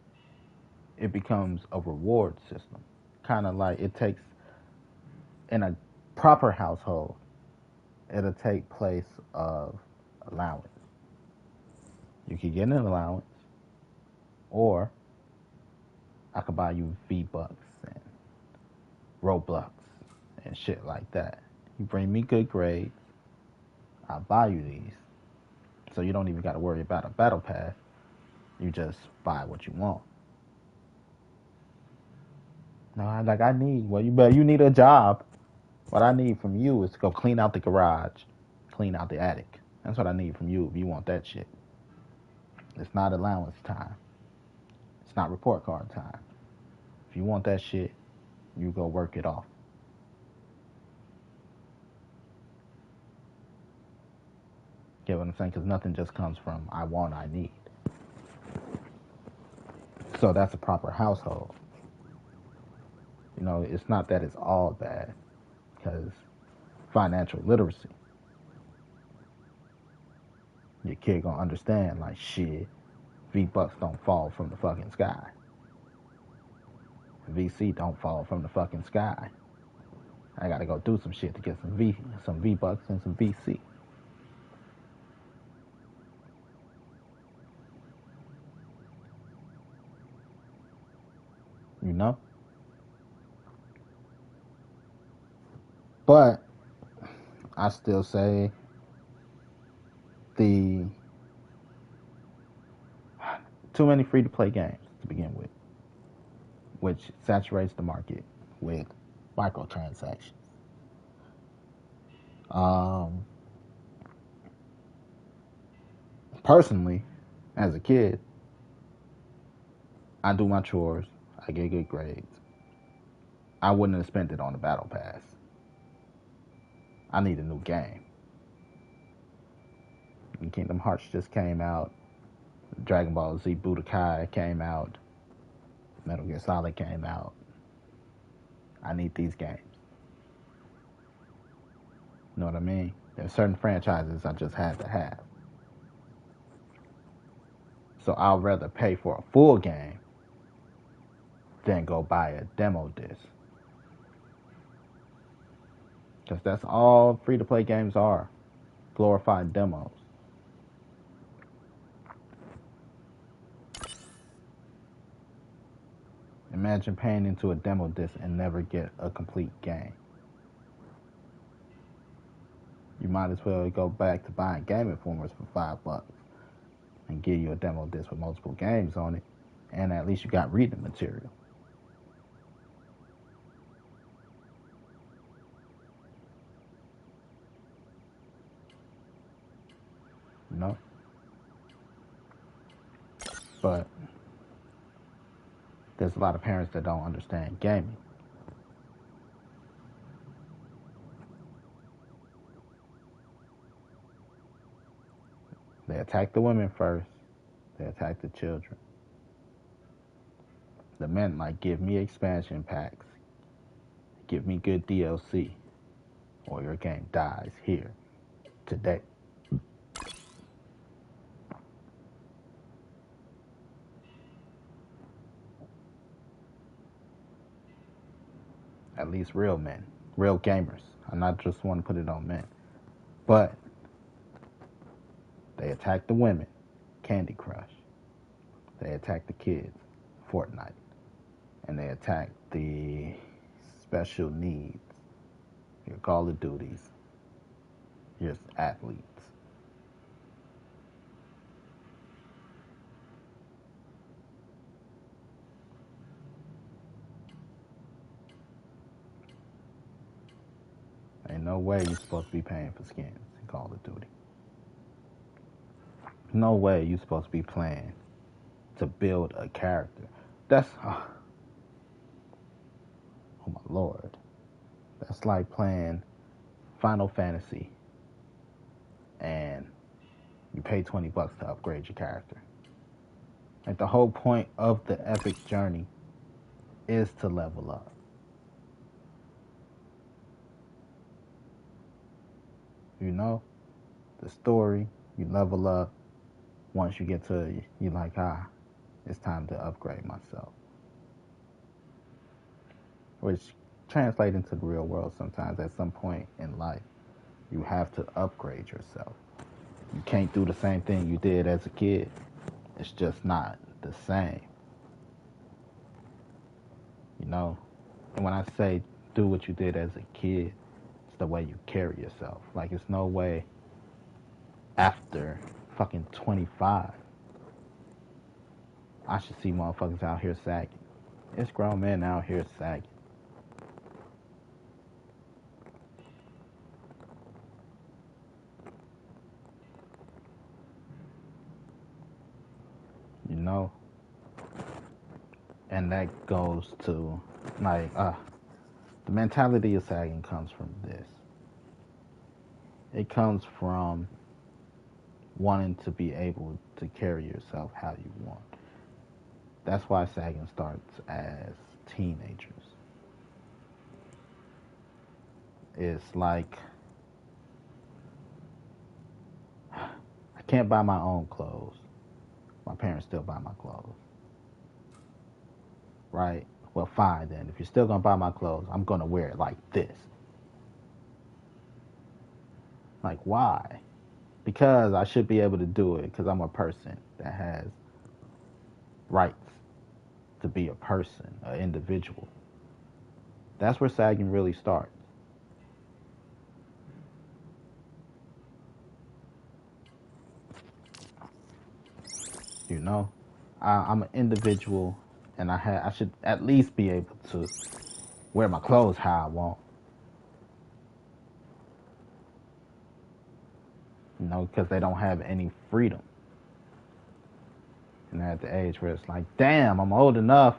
it becomes a reward system. Kind of like it takes, in a proper household, it'll take place of allowance. You can get an allowance, or I could buy you V-Bucks and Robux and shit like that. You bring me good grades, I'll buy you these. So you don't even got to worry about a battle pass. You just buy what you want. No, I need, well, you need a job. What I need from you is to go clean out the garage, clean out the attic. That's what I need from you if you want that shit. It's not allowance time. It's not report card time. If you want that shit, you go work it off. Get what I'm saying? Because nothing just comes from I want, I need. So that's a proper household. You know, it's not that it's all bad, because financial literacy. Your kid gonna understand, like, shit, V-Bucks don't fall from the fucking sky. VC don't fall from the fucking sky. I gotta go do some shit to get some V-Bucks and some VC. You know? But I still say the too many free to play games to begin with, which saturates the market with microtransactions. Um, Personally, as a kid, I do my chores, I get good grades. I wouldn't have spent it on the battle pass. I need a new game. And Kingdom Hearts just came out. Dragon Ball Z Budokai came out. Metal Gear Solid came out. I need these games. You know what I mean? There's certain franchises I just had to have. So I'll rather pay for a full game than go buy a demo disc. Because that's all free to play games are, glorified demos. Imagine paying into a demo disc and never get a complete game. You might as well go back to buying Game Informers for $5 and give you a demo disc with multiple games on it, and at least you got reading material. You know? But there's a lot of parents that don't understand gaming. They attack the women first. They attack the children. The men like, give me expansion packs. Give me good DLC. Or your game dies here, today. At least real men. Real gamers. I not just want to put it on men. But they attack the women, Candy Crush. They attack the kids, Fortnite. And they attack the special needs, your Call of Duties, your athletes. Ain't no way you're supposed to be paying for skins in Call of Duty. No way you're supposed to be playing to build a character. That's, oh my Lord. That's like playing Final Fantasy and you pay $20 to upgrade your character. Like, the whole point of the epic journey is to level up. You know, the story, you level up. Once you get to, you're like, it's time to upgrade myself. Which translates into the real world sometimes. At some point in life, you have to upgrade yourself. You can't do the same thing you did as a kid. It's just not the same. You know? And when I say do what you did as a kid, it's the way you carry yourself. Like, it's no way after fucking 25 I should see motherfuckers out here sagging. It's grown men out here sagging. You know? And that goes to, like, the mentality of sagging comes from this. It comes from wanting to be able to carry yourself how you want. That's why sagging starts as teenagers. It's like, I can't buy my own clothes. My parents still buy my clothes. Right? Well, fine then. If you're still going to buy my clothes, I'm going to wear it like this. Like, why? Because I should be able to do it because I'm a person that has rights to be a person, an individual. That's where sagging really starts. You know? I'm an individual, and I should at least be able to wear my clothes how I want. You know, because they don't have any freedom. And they're at the age where it's like, damn, I'm old enough.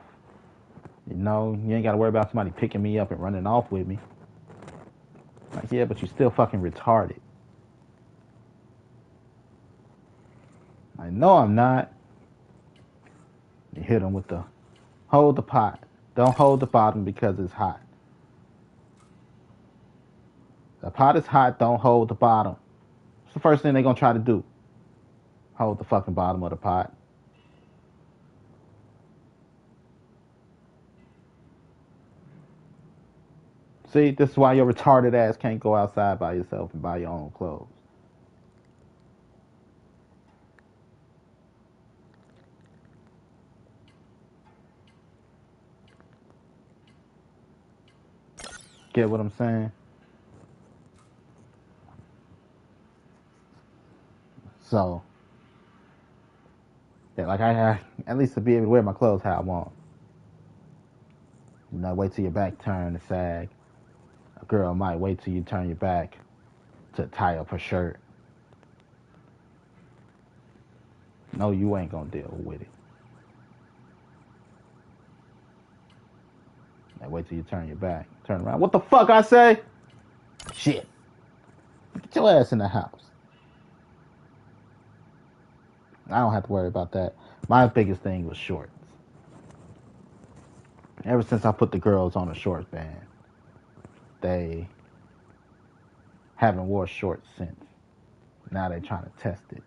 You know, you ain't got to worry about somebody picking me up and running off with me. Like, yeah, but you still fucking retarded. I know I'm not. You hit them with the, hold the pot. Don't hold the bottom because it's hot. The pot is hot, don't hold the bottom. What's the first thing they're going to try to do? Hold the fucking bottom of the pot. See, this is why your retarded ass can't go outside by yourself and buy your own clothes. Get what I'm saying? So, yeah, like I at least to be able to wear my clothes how I want. You know, wait till your back turn to sag. A girl might wait till you turn your back to tie up her shirt. No, you ain't gonna deal with it. Now wait till you turn your back. Turn around. What the fuck I say? Shit. Get your ass in the house. I don't have to worry about that. My biggest thing was shorts. Ever since I put the girls on a shorts ban, they haven't wore shorts since. Now they trying to test it.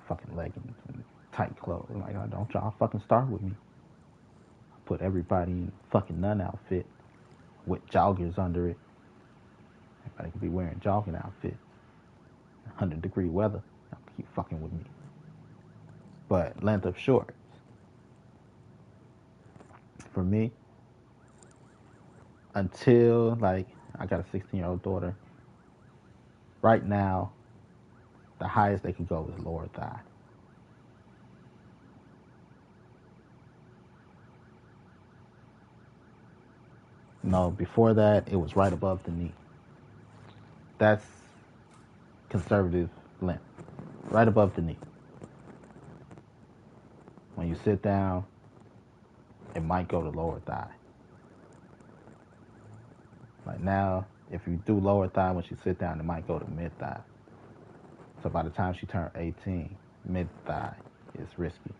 Fucking leggings and tight clothes. Like, oh, don't y'all fucking start with me. I put everybody in fucking nun outfit with joggers under it. Everybody could be wearing jogging outfits. 100-degree weather. Y'all keep fucking with me. But length of shorts. For me, until like I got a 16-year-old daughter. Right now, the highest they could go is lower thigh. No, before that, it was right above the knee. That's conservative length. Right above the knee. When you sit down, it might go to lower thigh. Like now, if you do lower thigh when she sit down, it might go to mid thigh. So by the time she turned 18, mid thigh is risky.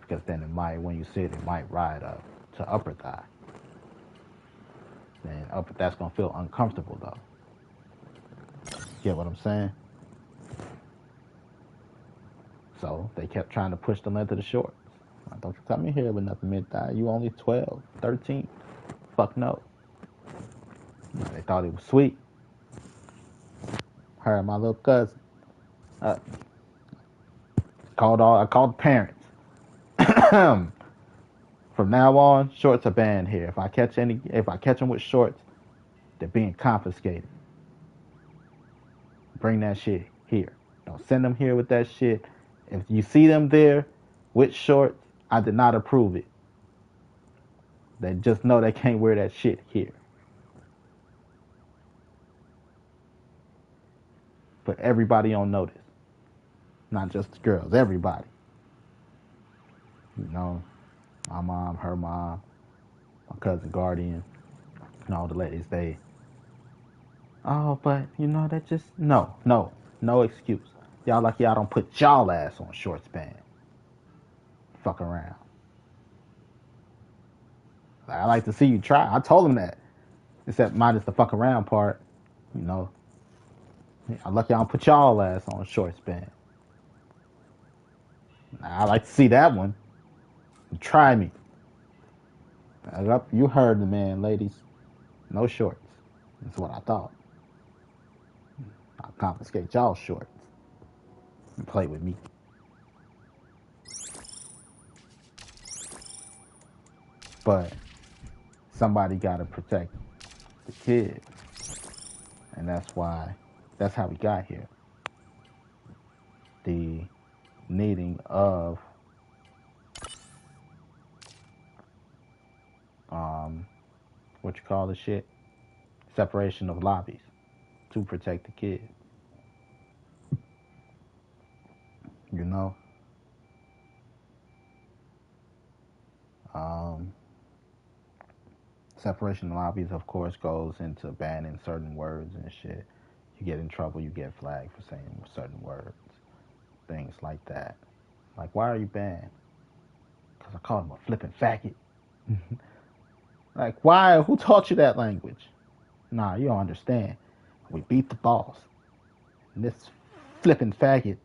Because then it might, when you sit, it might ride up to upper thigh. Then that's gonna feel uncomfortable though. Get what I'm saying? So they kept trying to push the length of the shorts. Like, don't you come in here with nothing mid thigh. You only 12, 13. Fuck no. They thought it was sweet. Her and my little cousin. I called the parents. From now on, shorts are banned here. If I catch them with shorts, they're being confiscated. Bring that shit here. Don't send them here with that shit. If you see them there with shorts, I did not approve it. They just know they can't wear that shit here. Put everybody on notice. Not just the girls, everybody. You know, my mom, her mom, my cousin Guardian, and all the ladies, but you know, that just, no excuse. Y'all like y'all don't put y'all ass on shorts band. Fuck around. I like to see you try. I told him that. Except minus the fuck around part. You know, I like y'all don't put y'all ass on shorts band. I like to see that one. Try me. You heard the man, ladies. No shorts. That's what I thought. I'll confiscate y'all shorts and play with me. But somebody got to protect the kids. And that's how we got here. The needing of what you call the shit? Separation of lobbies to protect the kids. You know? Separation of lobbies, of course, goes into banning certain words and shit. You get in trouble, you get flagged for saying certain words. Things like that. Like, why are you banned? Because I called him a flipping faggot. Like, why? Who taught you that language? Nah, you don't understand. We beat the boss. And this flipping faggot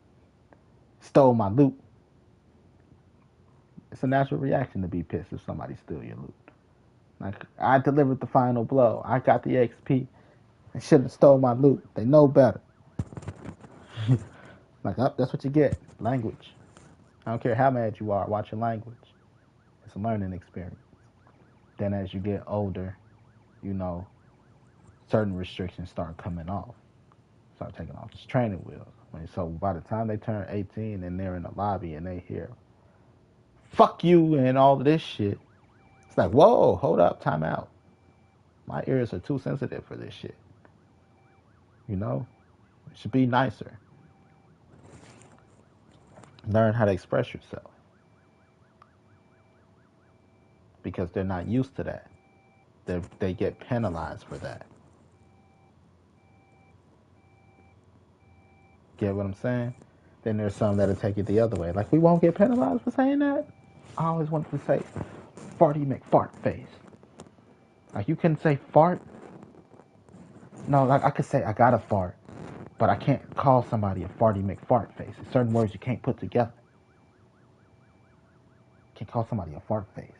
stole my loot. It's a natural reaction to be pissed if somebody steals your loot. Like, I delivered the final blow. I got the XP. They shouldn't have stole my loot. They know better. Like, that's what you get. Language. I don't care how mad you are. Watch your language. It's a learning experience. Then as you get older, you know, certain restrictions start coming off, start taking off its training wheels. So by the time they turn 18 and they're in the lobby and they hear "fuck you" and all of this shit, it's like, whoa, hold up, time out. My ears are too sensitive for this shit. You know, it should be nicer. Learn how to express yourself because they're not used to that. They get penalized for that. Get what I'm saying? Then there's some that'll take it the other way. Like, we won't get penalized for saying that? I always wanted to say, farty McFart face. Like, you couldn't say fart? No, like, I could say I got a fart, but I can't call somebody a farty McFart face. There's certain words you can't put together. You can't call somebody a fart face.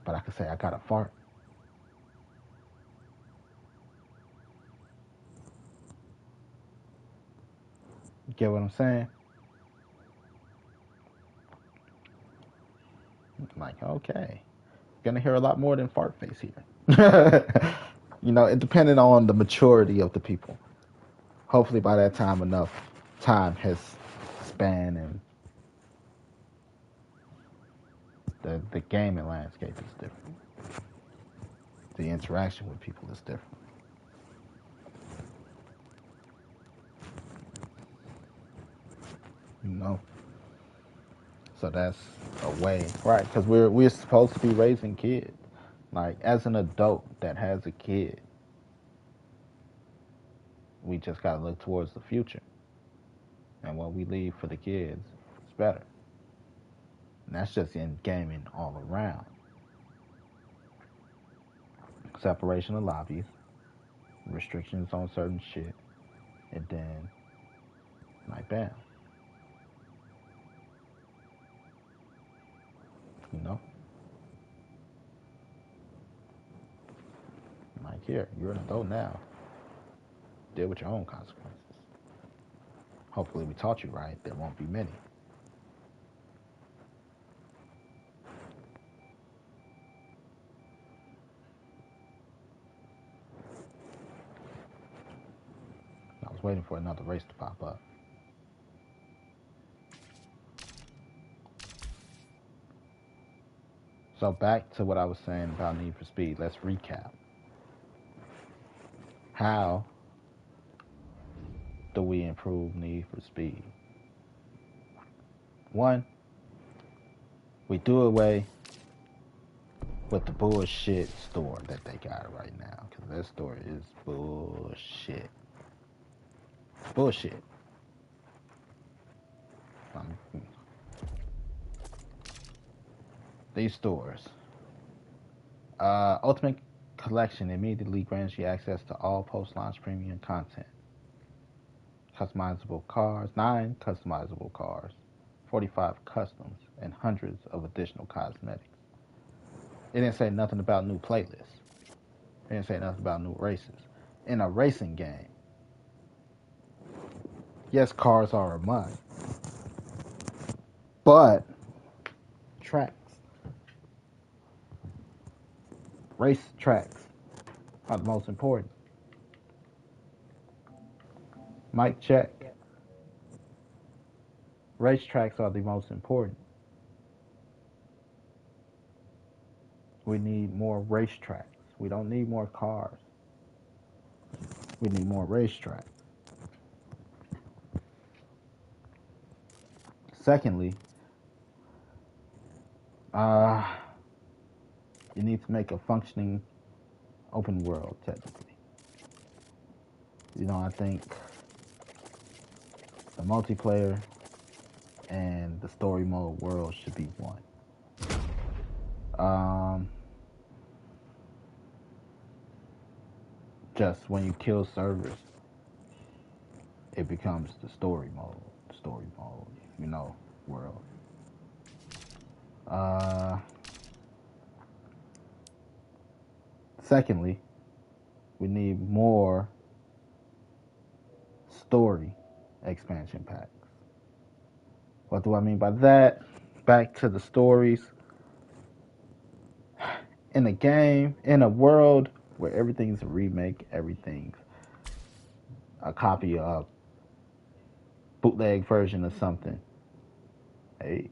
But I could say I got a fart. You get what I'm saying? I'm like, okay. Gonna hear a lot more than fart face here. You know, it depending on the maturity of the people. Hopefully by that time enough time has spanned and the gaming landscape is different. The interaction with people is different. You know? So that's a way, right? Because we're supposed to be raising kids. Like, as an adult that has a kid, we just gotta look towards the future. And what we leave for the kids is better. And that's just in gaming all around. Separation of lobbies, restrictions on certain shit, and then, like, bam. You know? Like, here, you're an adult now. Deal with your own consequences. Hopefully we taught you right. There won't be many. I was waiting for another race to pop up. So back to what I was saying about Need for Speed. Let's recap. How do we improve Need for Speed? One, we do away with the bullshit store that they got right now. Because that store is bullshit. Bullshit. These stores. Ultimate Collection immediately grants you access to all post-launch premium content. Customizable cars, 9 customizable cars, 45 customs, and hundreds of additional cosmetics. It didn't say nothing about new playlists. It didn't say nothing about new races. In a racing game, yes, cars are a must, but tracks, race tracks are the most important. Mic check. Racetracks are the most important. We need more racetracks. We don't need more cars. We need more racetracks. Secondly, you need to make a functioning open world, technically. You know, I think the multiplayer and the story mode world should be one. Just when you kill servers, it becomes the story mode, you know, world. Secondly, we need more story expansion packs. What do I mean by that? Back to the stories. In a game, in a world where everything's a remake, everything's a copy of bootleg version of something. Hey,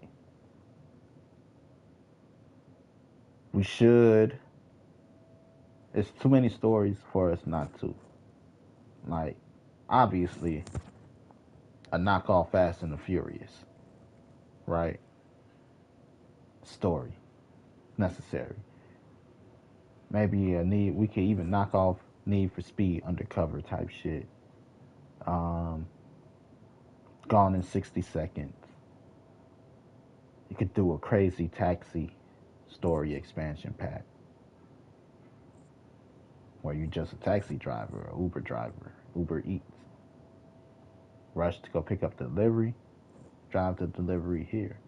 we should. It's too many stories for us not to. Like, obviously, a knockoff Fast and the Furious, right? Story necessary. Maybe a need. We could even knock off Need for Speed undercover type shit. Um, Gone in 60 Seconds. You could do a crazy taxi story expansion pack where you're just a taxi driver, or Uber driver, Uber Eats. Rush to go pick up the delivery, drive the delivery here.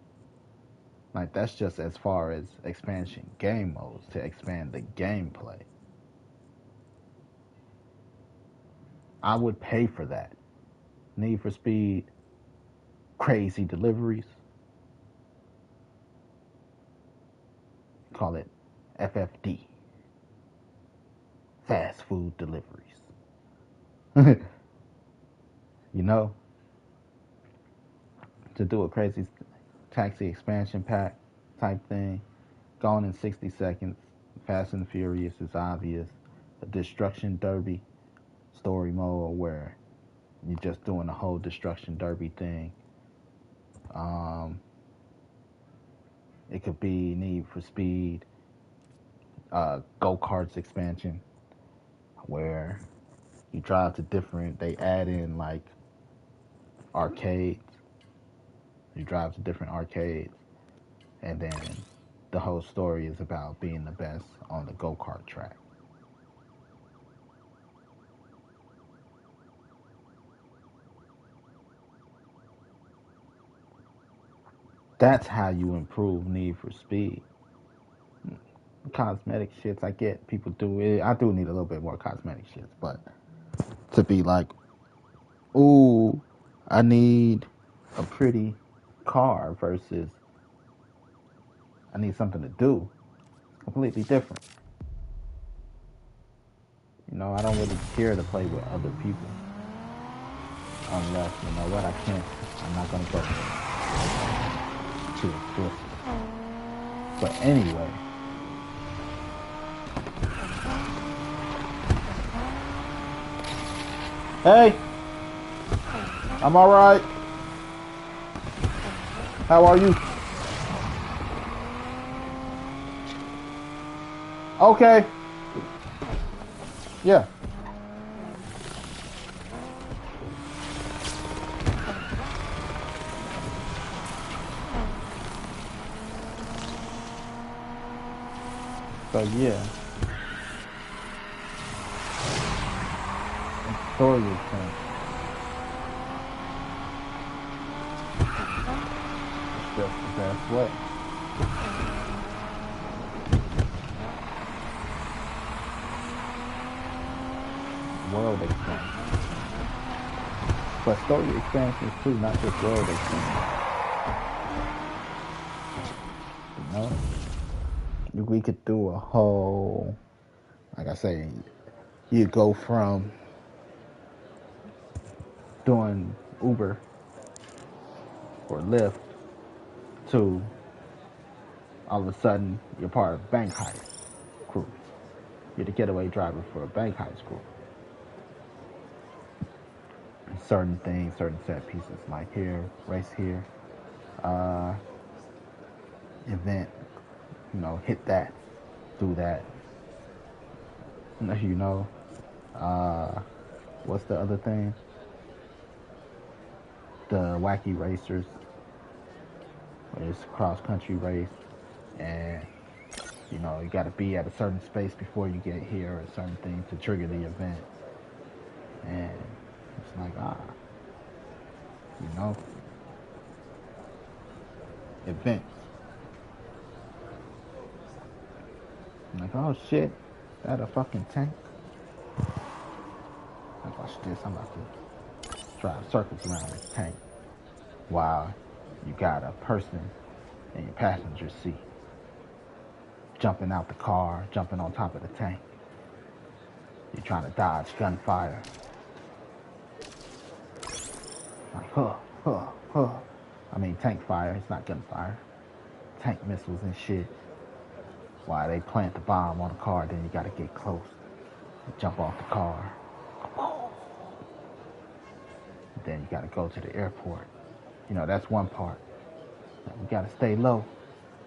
Like, that's just as far as expansion game modes to expand the gameplay. I would pay for that. Need for Speed, crazy deliveries. Call it FFD, fast food deliveries. You know, to do a crazy taxi expansion pack type thing. Gone in 60 seconds. Fast and Furious is obvious. A destruction derby story mode where you're just doing the whole destruction derby thing. It could be Need for Speed, go-karts expansion where you drive to different, they add in like arcades. You drive to different arcades, and then the whole story is about being the best on the go-kart track. That's how you improve Need for Speed. Cosmetic shits, I get people do it. I do need a little bit more cosmetic shits, but to be like, ooh, I need a pretty car versus I need something to do. Completely different. You know, I don't really care to play with other people. Unless, you know what, I can't. I'm not going to go too explicit. But anyway. Hey! I'm alright. How are you? Okay. Yeah. So yeah. Story is finished. It's just the best way. World expansion. But story expansions too, not just world expansion. You know? We could do a whole, like I say, you go from doing Uber or Lyft to all of a sudden you're part of bank heist crew. You're the getaway driver for a bank heist crew. Certain things, certain set pieces, like here, race here, event, you know, hit that, do that. You know, what's the other thing? The wacky racers, where it's cross country race, and you know, you got to be at a certain space before you get here, or a certain thing to trigger the event. And it's like, you know, events. I'm like, oh shit, that a fucking tank? Like, watch this, I'm about to drive circles around this tank while you got a person in your passenger seat jumping out the car, jumping on top of the tank. You're trying to dodge gunfire. Like, I mean, tank fire. It's not gunfire. Tank missiles and shit. Why they plant the bomb on the car, then you gotta get close. You jump off the car. Then you gotta go to the airport. You know, that's one part. You gotta stay low.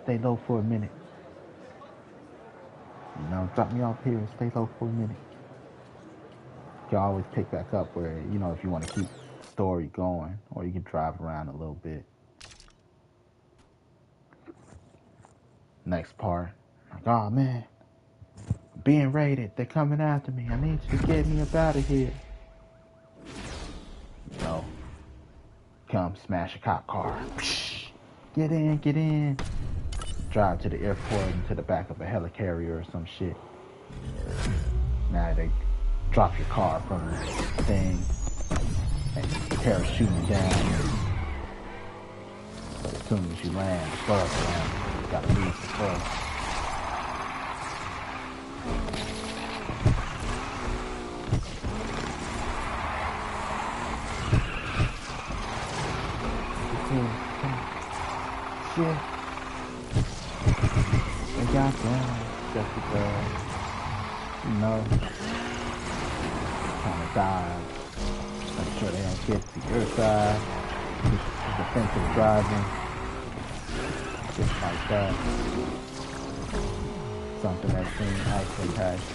Stay low for a minute. You know, drop me off here and stay low for a minute. You can always pick back up where, you know, if you want to keep the story going, or you can drive around a little bit. Next part, like, oh man, being raided, they're coming after me. I need you to get me up out of here. You know, come smash a cop car. Get in. Drive to the airport and to the back of a helicarrier or some shit. Now they drop your car from the thing and parachuting down. But as soon as you land, the bus lands. You gotta leave the bus. Shit. They got down just because, you know, trying to dive. Make sure they don't get to your side. Defensive driving. Just like that. Something that seems action-packed,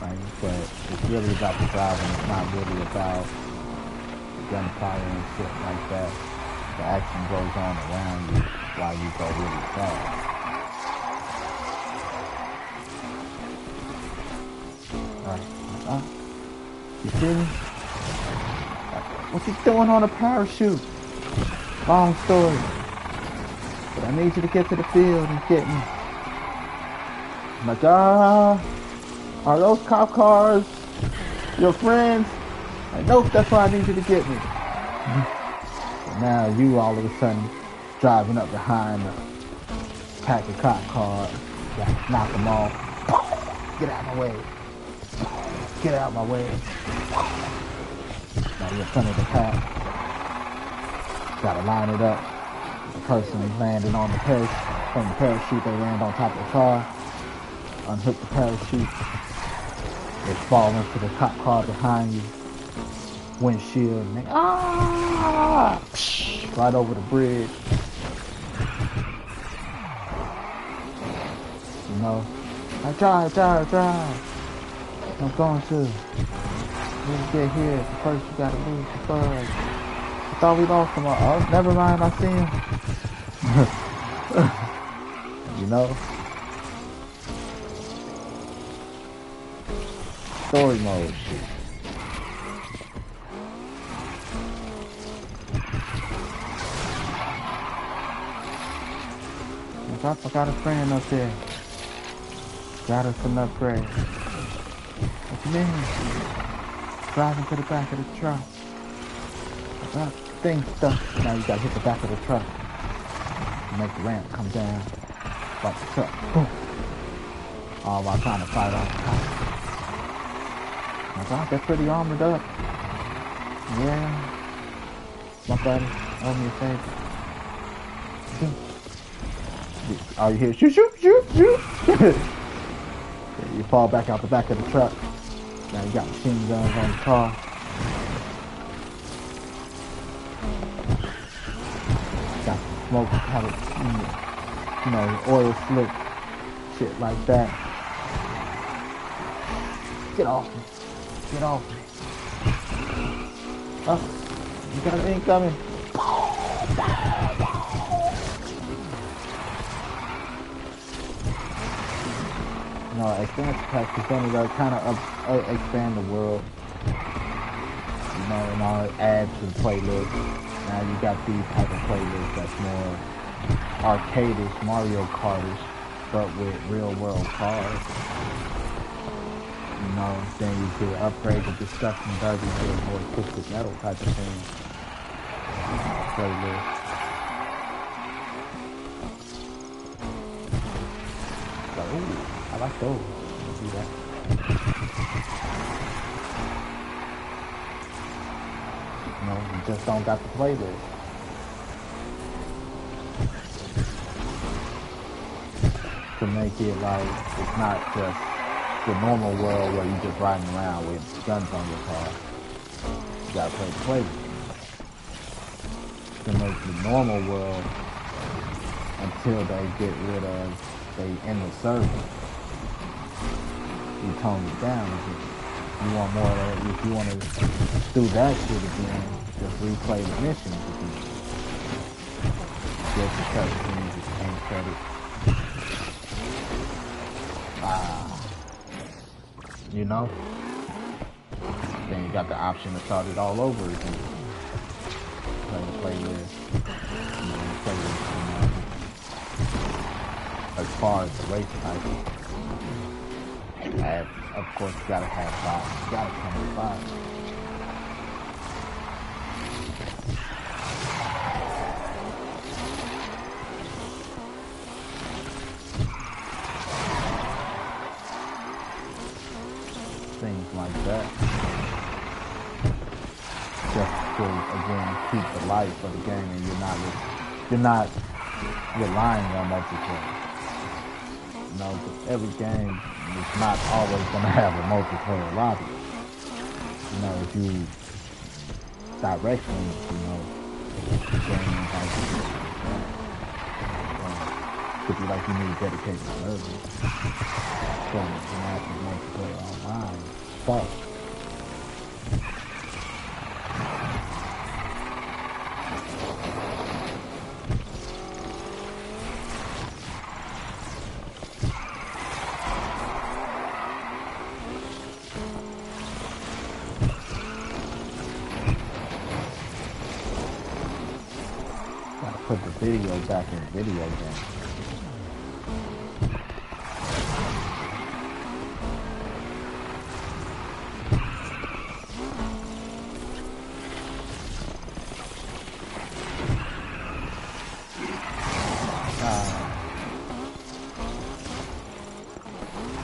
right? But it's really about the driving. It's not really about gunfire and shit like that. The action goes on around you while you go really fast. Right. You see me? What you doing on a parachute? Long story. But I need you to get to the field and get me. I'm like, are those cop cars your friends? Like, nope, that's why I need you to get me. Now you all of a sudden driving up behind a pack of cop cars. You gotta knock them off. Get out of my way. Get out of my way. Now you're in front of the pack. Gotta line it up. The person is landing on the parachute. From the parachute, they land on top of the car. Unhook the parachute. They fall into the cop car behind you. Windshield. And they, right over the bridge. You know, I drive. I'm going to. When you get here, first you gotta lose the bug. I thought we lost him. Oh, never mind, I see him. You know? Story mode. I got a friend up there. Got us an upgrade. What you mean? Driving to the back of the truck. I got thing stuck. Now you gotta hit the back of the truck. Make the ramp come down. Like the truck. Boom. All while trying to fight off the cops. My God, they're pretty armored up. Yeah. My buddy, owe me a favor. All you hear is shoot. You fall back out the back of the truck. Now you got machine guns on the car. Got some smoke, you know, oil slick, shit like that. Get off me. Oh, you got an incoming. You know, experience packs continue to kind of expand the world. You know, and all adds to the playlist. Now you got these type of playlists that's more arcadish, Mario Kartish, but with real world cars. You know, then you could upgrade the Destruction Derby to a more twisted metal type of thing. Playlist. So, ooh, I like those. Let's do that. You know, you just don't got the playlist. To make it like it's not just the normal world where you just riding around with guns on your car. You gotta play the playlist. To make the normal world until they get rid of, they end the service. You tone it down again. You want more of that, if you want to do that shit again, just replay the missions again. Get the cutscenes, just end credits. You know? Then you got the option to start it all over again. Play the playlist. You know, the playlist, you know. As far as the race type. Of course, you gotta have 5. You gotta come with 5. Things like that. Just to, again, keep the life of the game, and you're not relying on multiplayer. You know, every game is not always going to have a multiplayer lobby. You know, if you directly, you know, the game like could be like you need dedicated servers. So you have to multiplayer online. Fuck. Put the video back in the video game.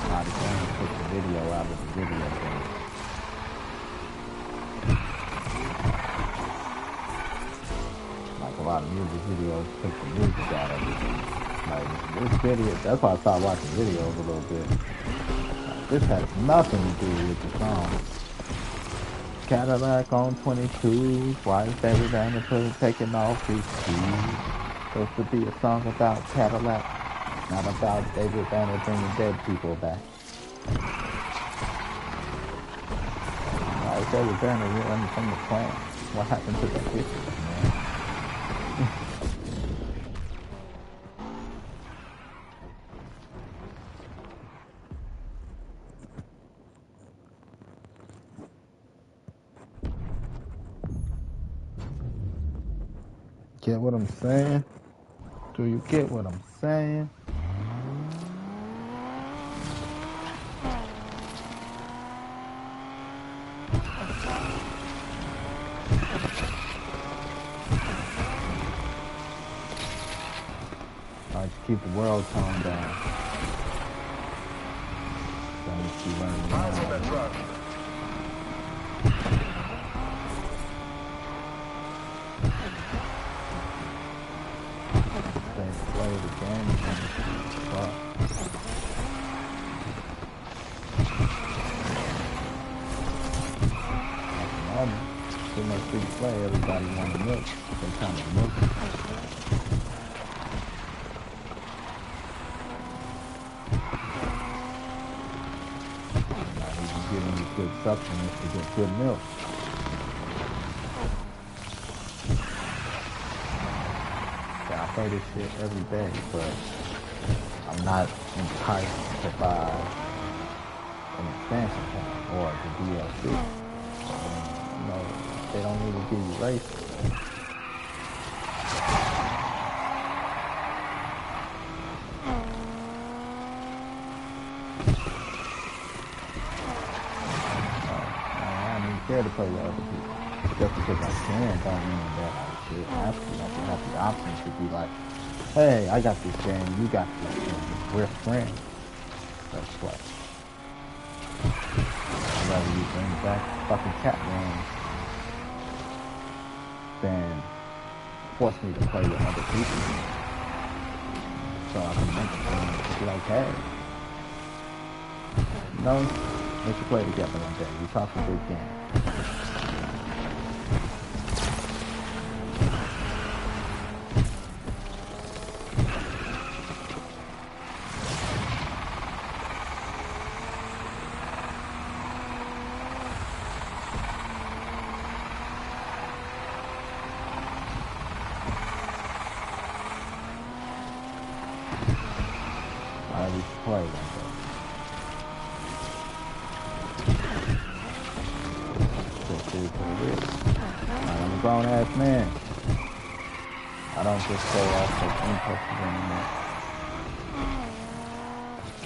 Now the game put the video out of the video game. A lot of music videos took the music out of it. Like this video, that's why I stopped watching videos a little bit. This has nothing to do with the song. Cadillac on 22, why is David Vanderpool taking off his keys? Supposed to be a song about Cadillac, not about David Vanderpool bringing dead people back. Like David Vanderpool running from the plant. What happened to that picture, man? Get what I'm saying? Do you get what I'm saying? Alright, keep the world toned down. Don't keep running around. Play the game and fuck. At the moment, too much free play, everybody wants milk. They kind of milk. Not even giving you good supplements to get good milk. I play this shit every day, but I'm not enticed to buy an expansion pack or the DLC. You know, they don't need to give you races. I don't even care to play with other people. Just because I can don't mean that I should have to. I should have the option to be like, hey, I got this game, you got this game. We're friends. Let's play. rather you bring back fucking cat games than force me to play with other people. So I can make it be like, hey, no, we should play together one day. We talk some big game. We should play one day. I'm a grown ass man. I don't just go off of impulses anymore.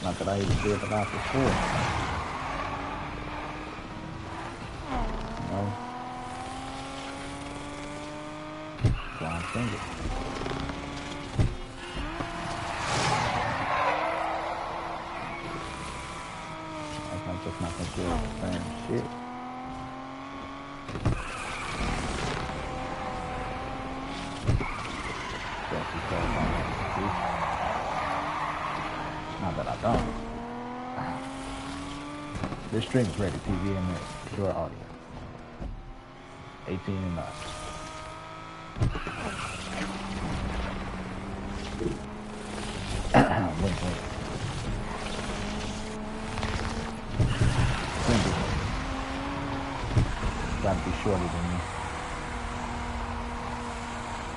Not that I even did it out before. You know? So I'm single. I'm just not gonna do the same shit. Not that I don't. This stream is ready, TV and pure audio. 18 and up. Wink, wink. Gotta be shorter than me.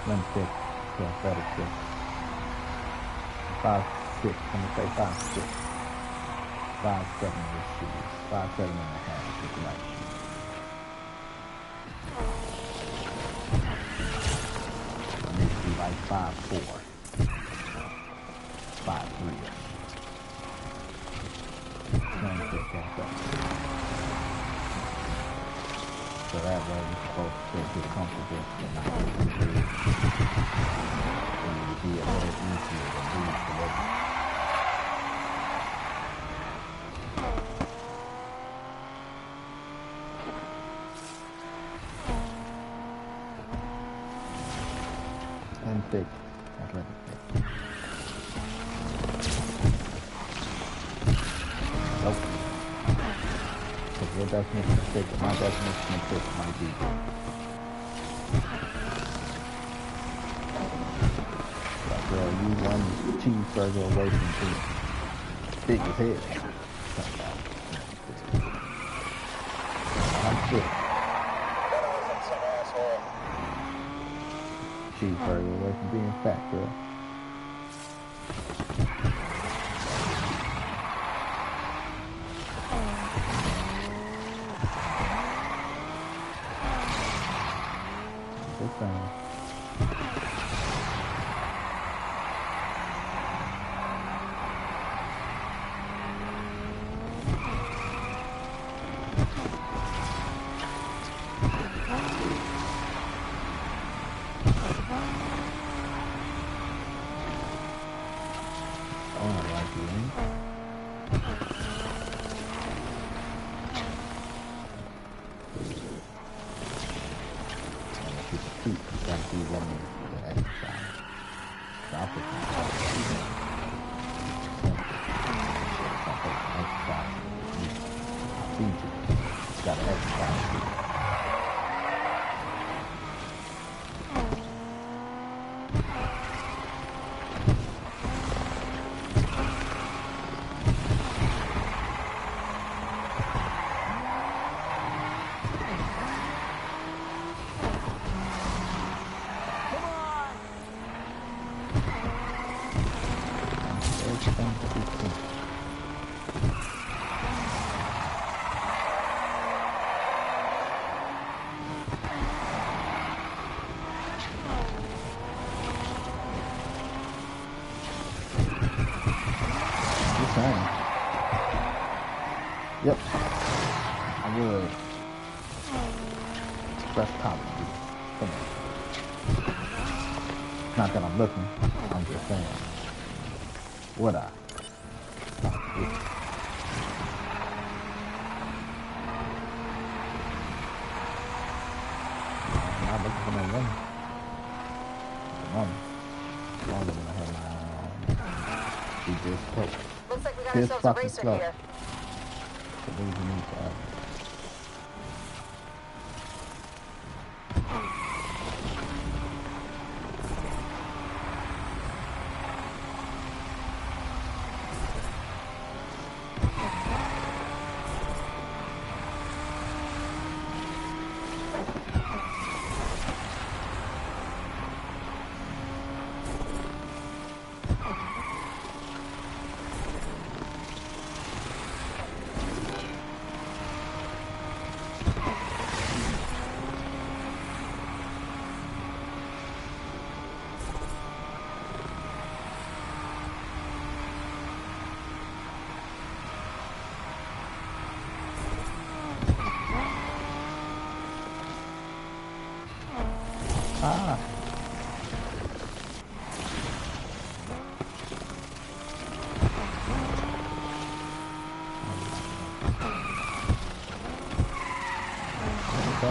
Slim thick, yeah, better thick. 5'6", I'm gonna say 5'6". 5'7" with shoes. 5'7" and a half with the right shoes. I need to be like 5'4". 5'3". Slim thick, that's up. So that way we're supposed to get comfortable and not get too big. And it would be a little easier to move the leg. And thick. Athletic thick. Nope. Because your definition of thick, my definition of thick might be like, girl, you one cheeseburger away from being big as hell. I'm sick. Cheeseburger away from being fat, girl. Just saying. Oh, I like you, eh? You gotta be running the exercise. Stop it. Stop it. Exercise. You gotta exercise. Yep. I would. Express policy. Come on. Not that I'm looking. I'm just saying. Would I? not looking for no woman. Woman in her she just took. Looks like we got This ourselves a fucking racer slow. here. Believe in me,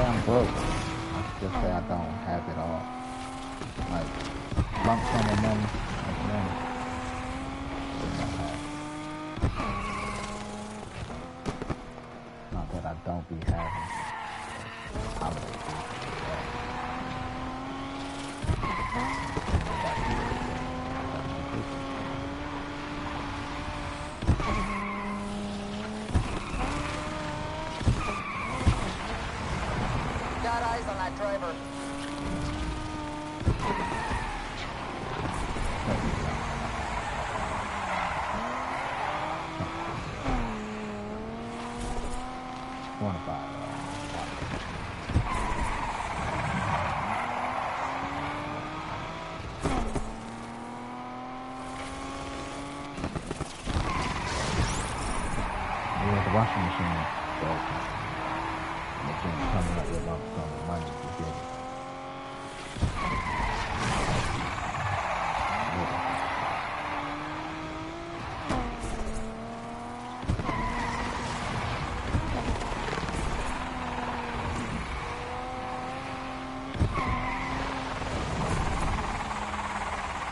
I'm broke. Let's just say I don't have it all. Like, lump sum of money, like money. Not that I don't be having. I'm Got eyes on that driver. the washing machine broke. And it keeps coming up with lump sum of money to get it.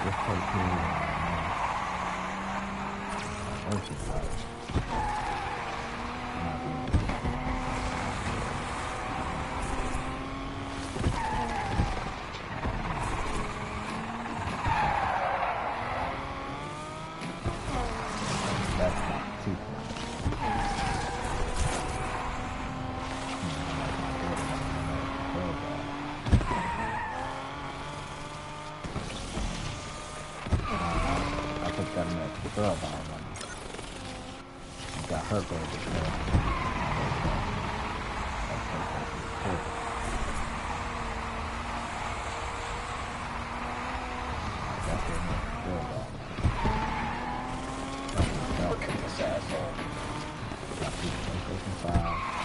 Just take care of girl behind money. Got her going to jail. Look at this asshole. Got people PlayStation 5.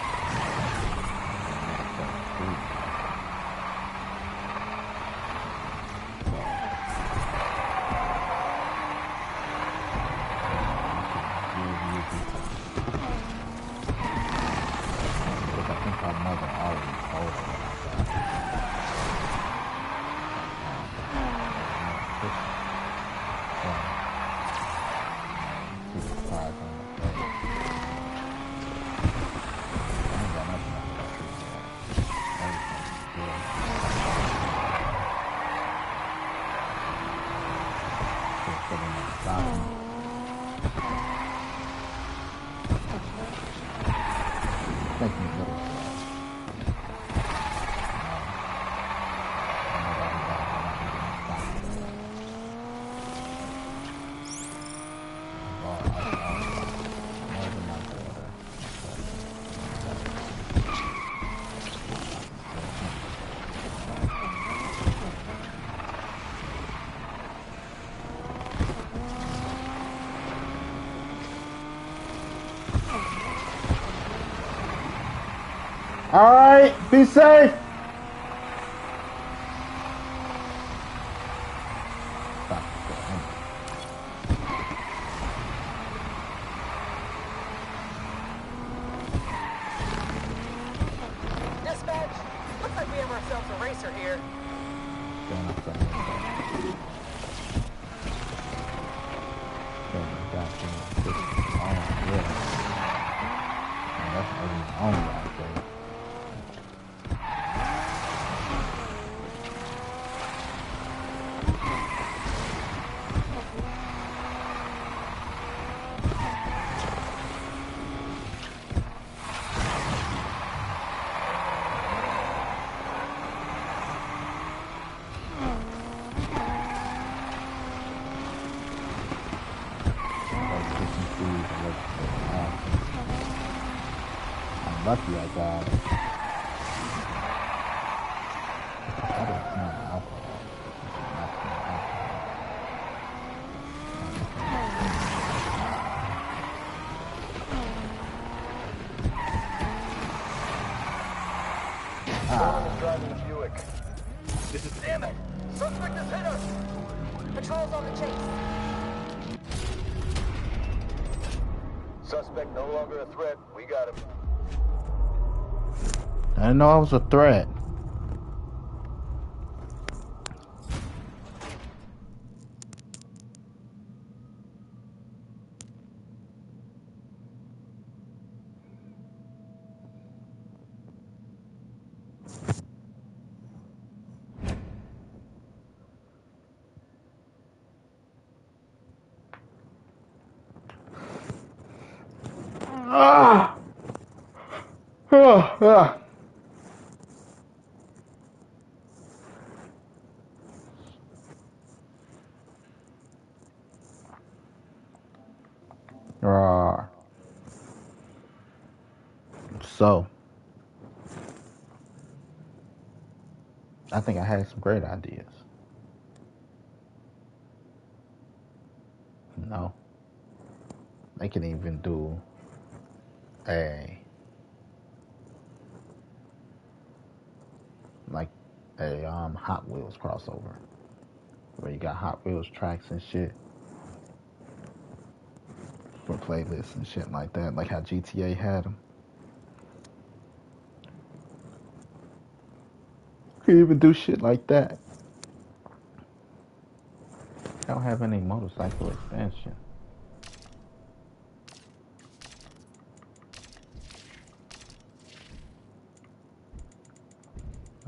All right, be safe. Dispatch, looks like we have ourselves a racer here. I'm lucky I got it. I didn't smell the alcohol. Not smell alcohol. Someone is driving the Buick. This is Damn it! Suspect has hit us! Patrol's on the chase. suspect no longer a threat. We got him. I didn't know I was a threat. Ah! Ah! Ah! Ah. So, I think I had some great ideas. No, they can even do a like a Hot Wheels crossover where you got Hot Wheels tracks and shit for playlists and shit like that, like how GTA had them. You can even do shit like that. I don't have any motorcycle expansion.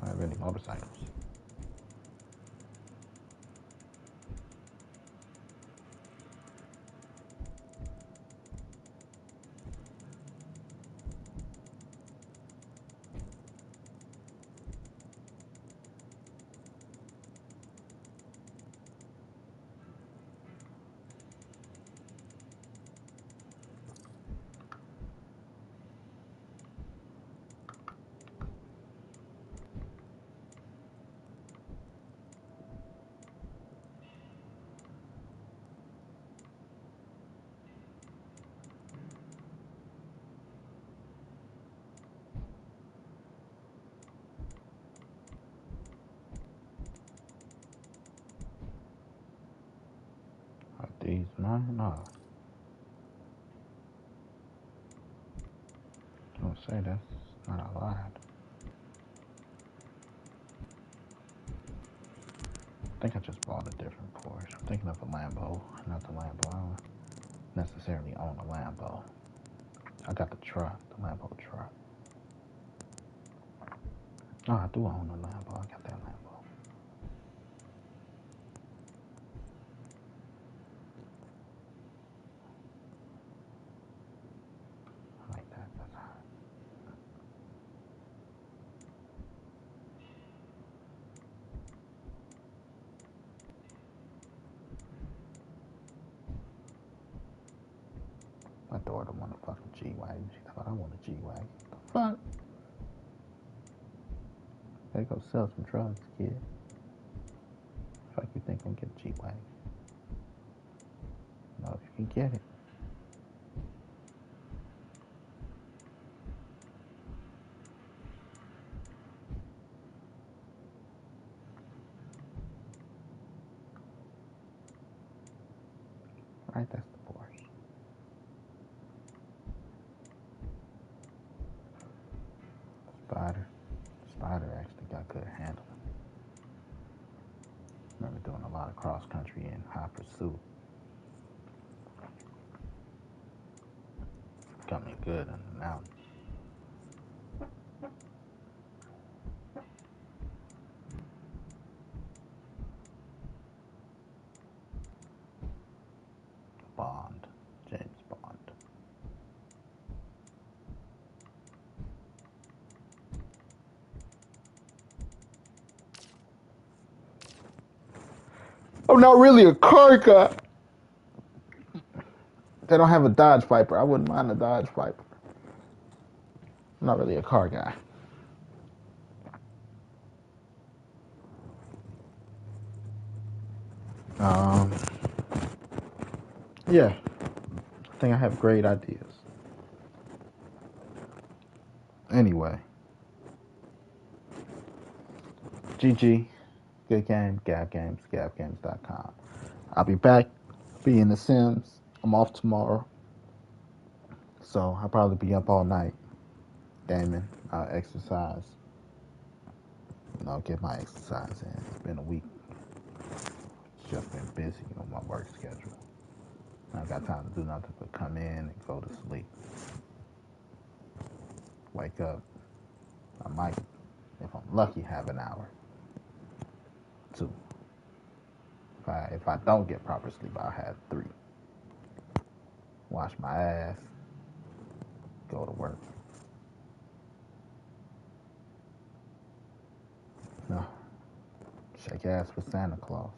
I don't have any motorcycles. Are these mine? No. I don't say that's not allowed. I think I just bought a different Porsche. I'm thinking of a Lambo, not the Lambo. I don't necessarily own a Lambo. I got the truck, the Lambo truck. Oh, I do own a Lambo. I got that Lambo. I like that. That's hot. My daughter want a fucking G-Wagon. She thought I want a G-Wagon. The fuck? Gotta go sell some drugs, kid. Fuck you think I'm gonna get a G-Wagon? No, if you can get it. Right, that's the Porsche. Spider. Spider actually got good handling. Remember doing a lot of cross country and high pursuit. Got me good in the mountains. Bond. James Bond. I'm not really a car guy. They don't have a Dodge Viper. I wouldn't mind a Dodge Viper. I'm not really a car guy. Yeah, I think I have great ideas. Anyway, GG, good game, Gab Games, gabgames.com. I'll be back, be in The Sims. I'm off tomorrow, so I'll probably be up all night gaming. I'll exercise. Get my exercise in. It's been a week. It's just been busy on my work schedule. I ain't got time to do nothing but come in and go to sleep. Wake up. I might, if I'm lucky, have an hour. 2. If I don't get proper sleep, I'll have 3. Wash my ass. Go to work. No. Shake ass for Santa Claus.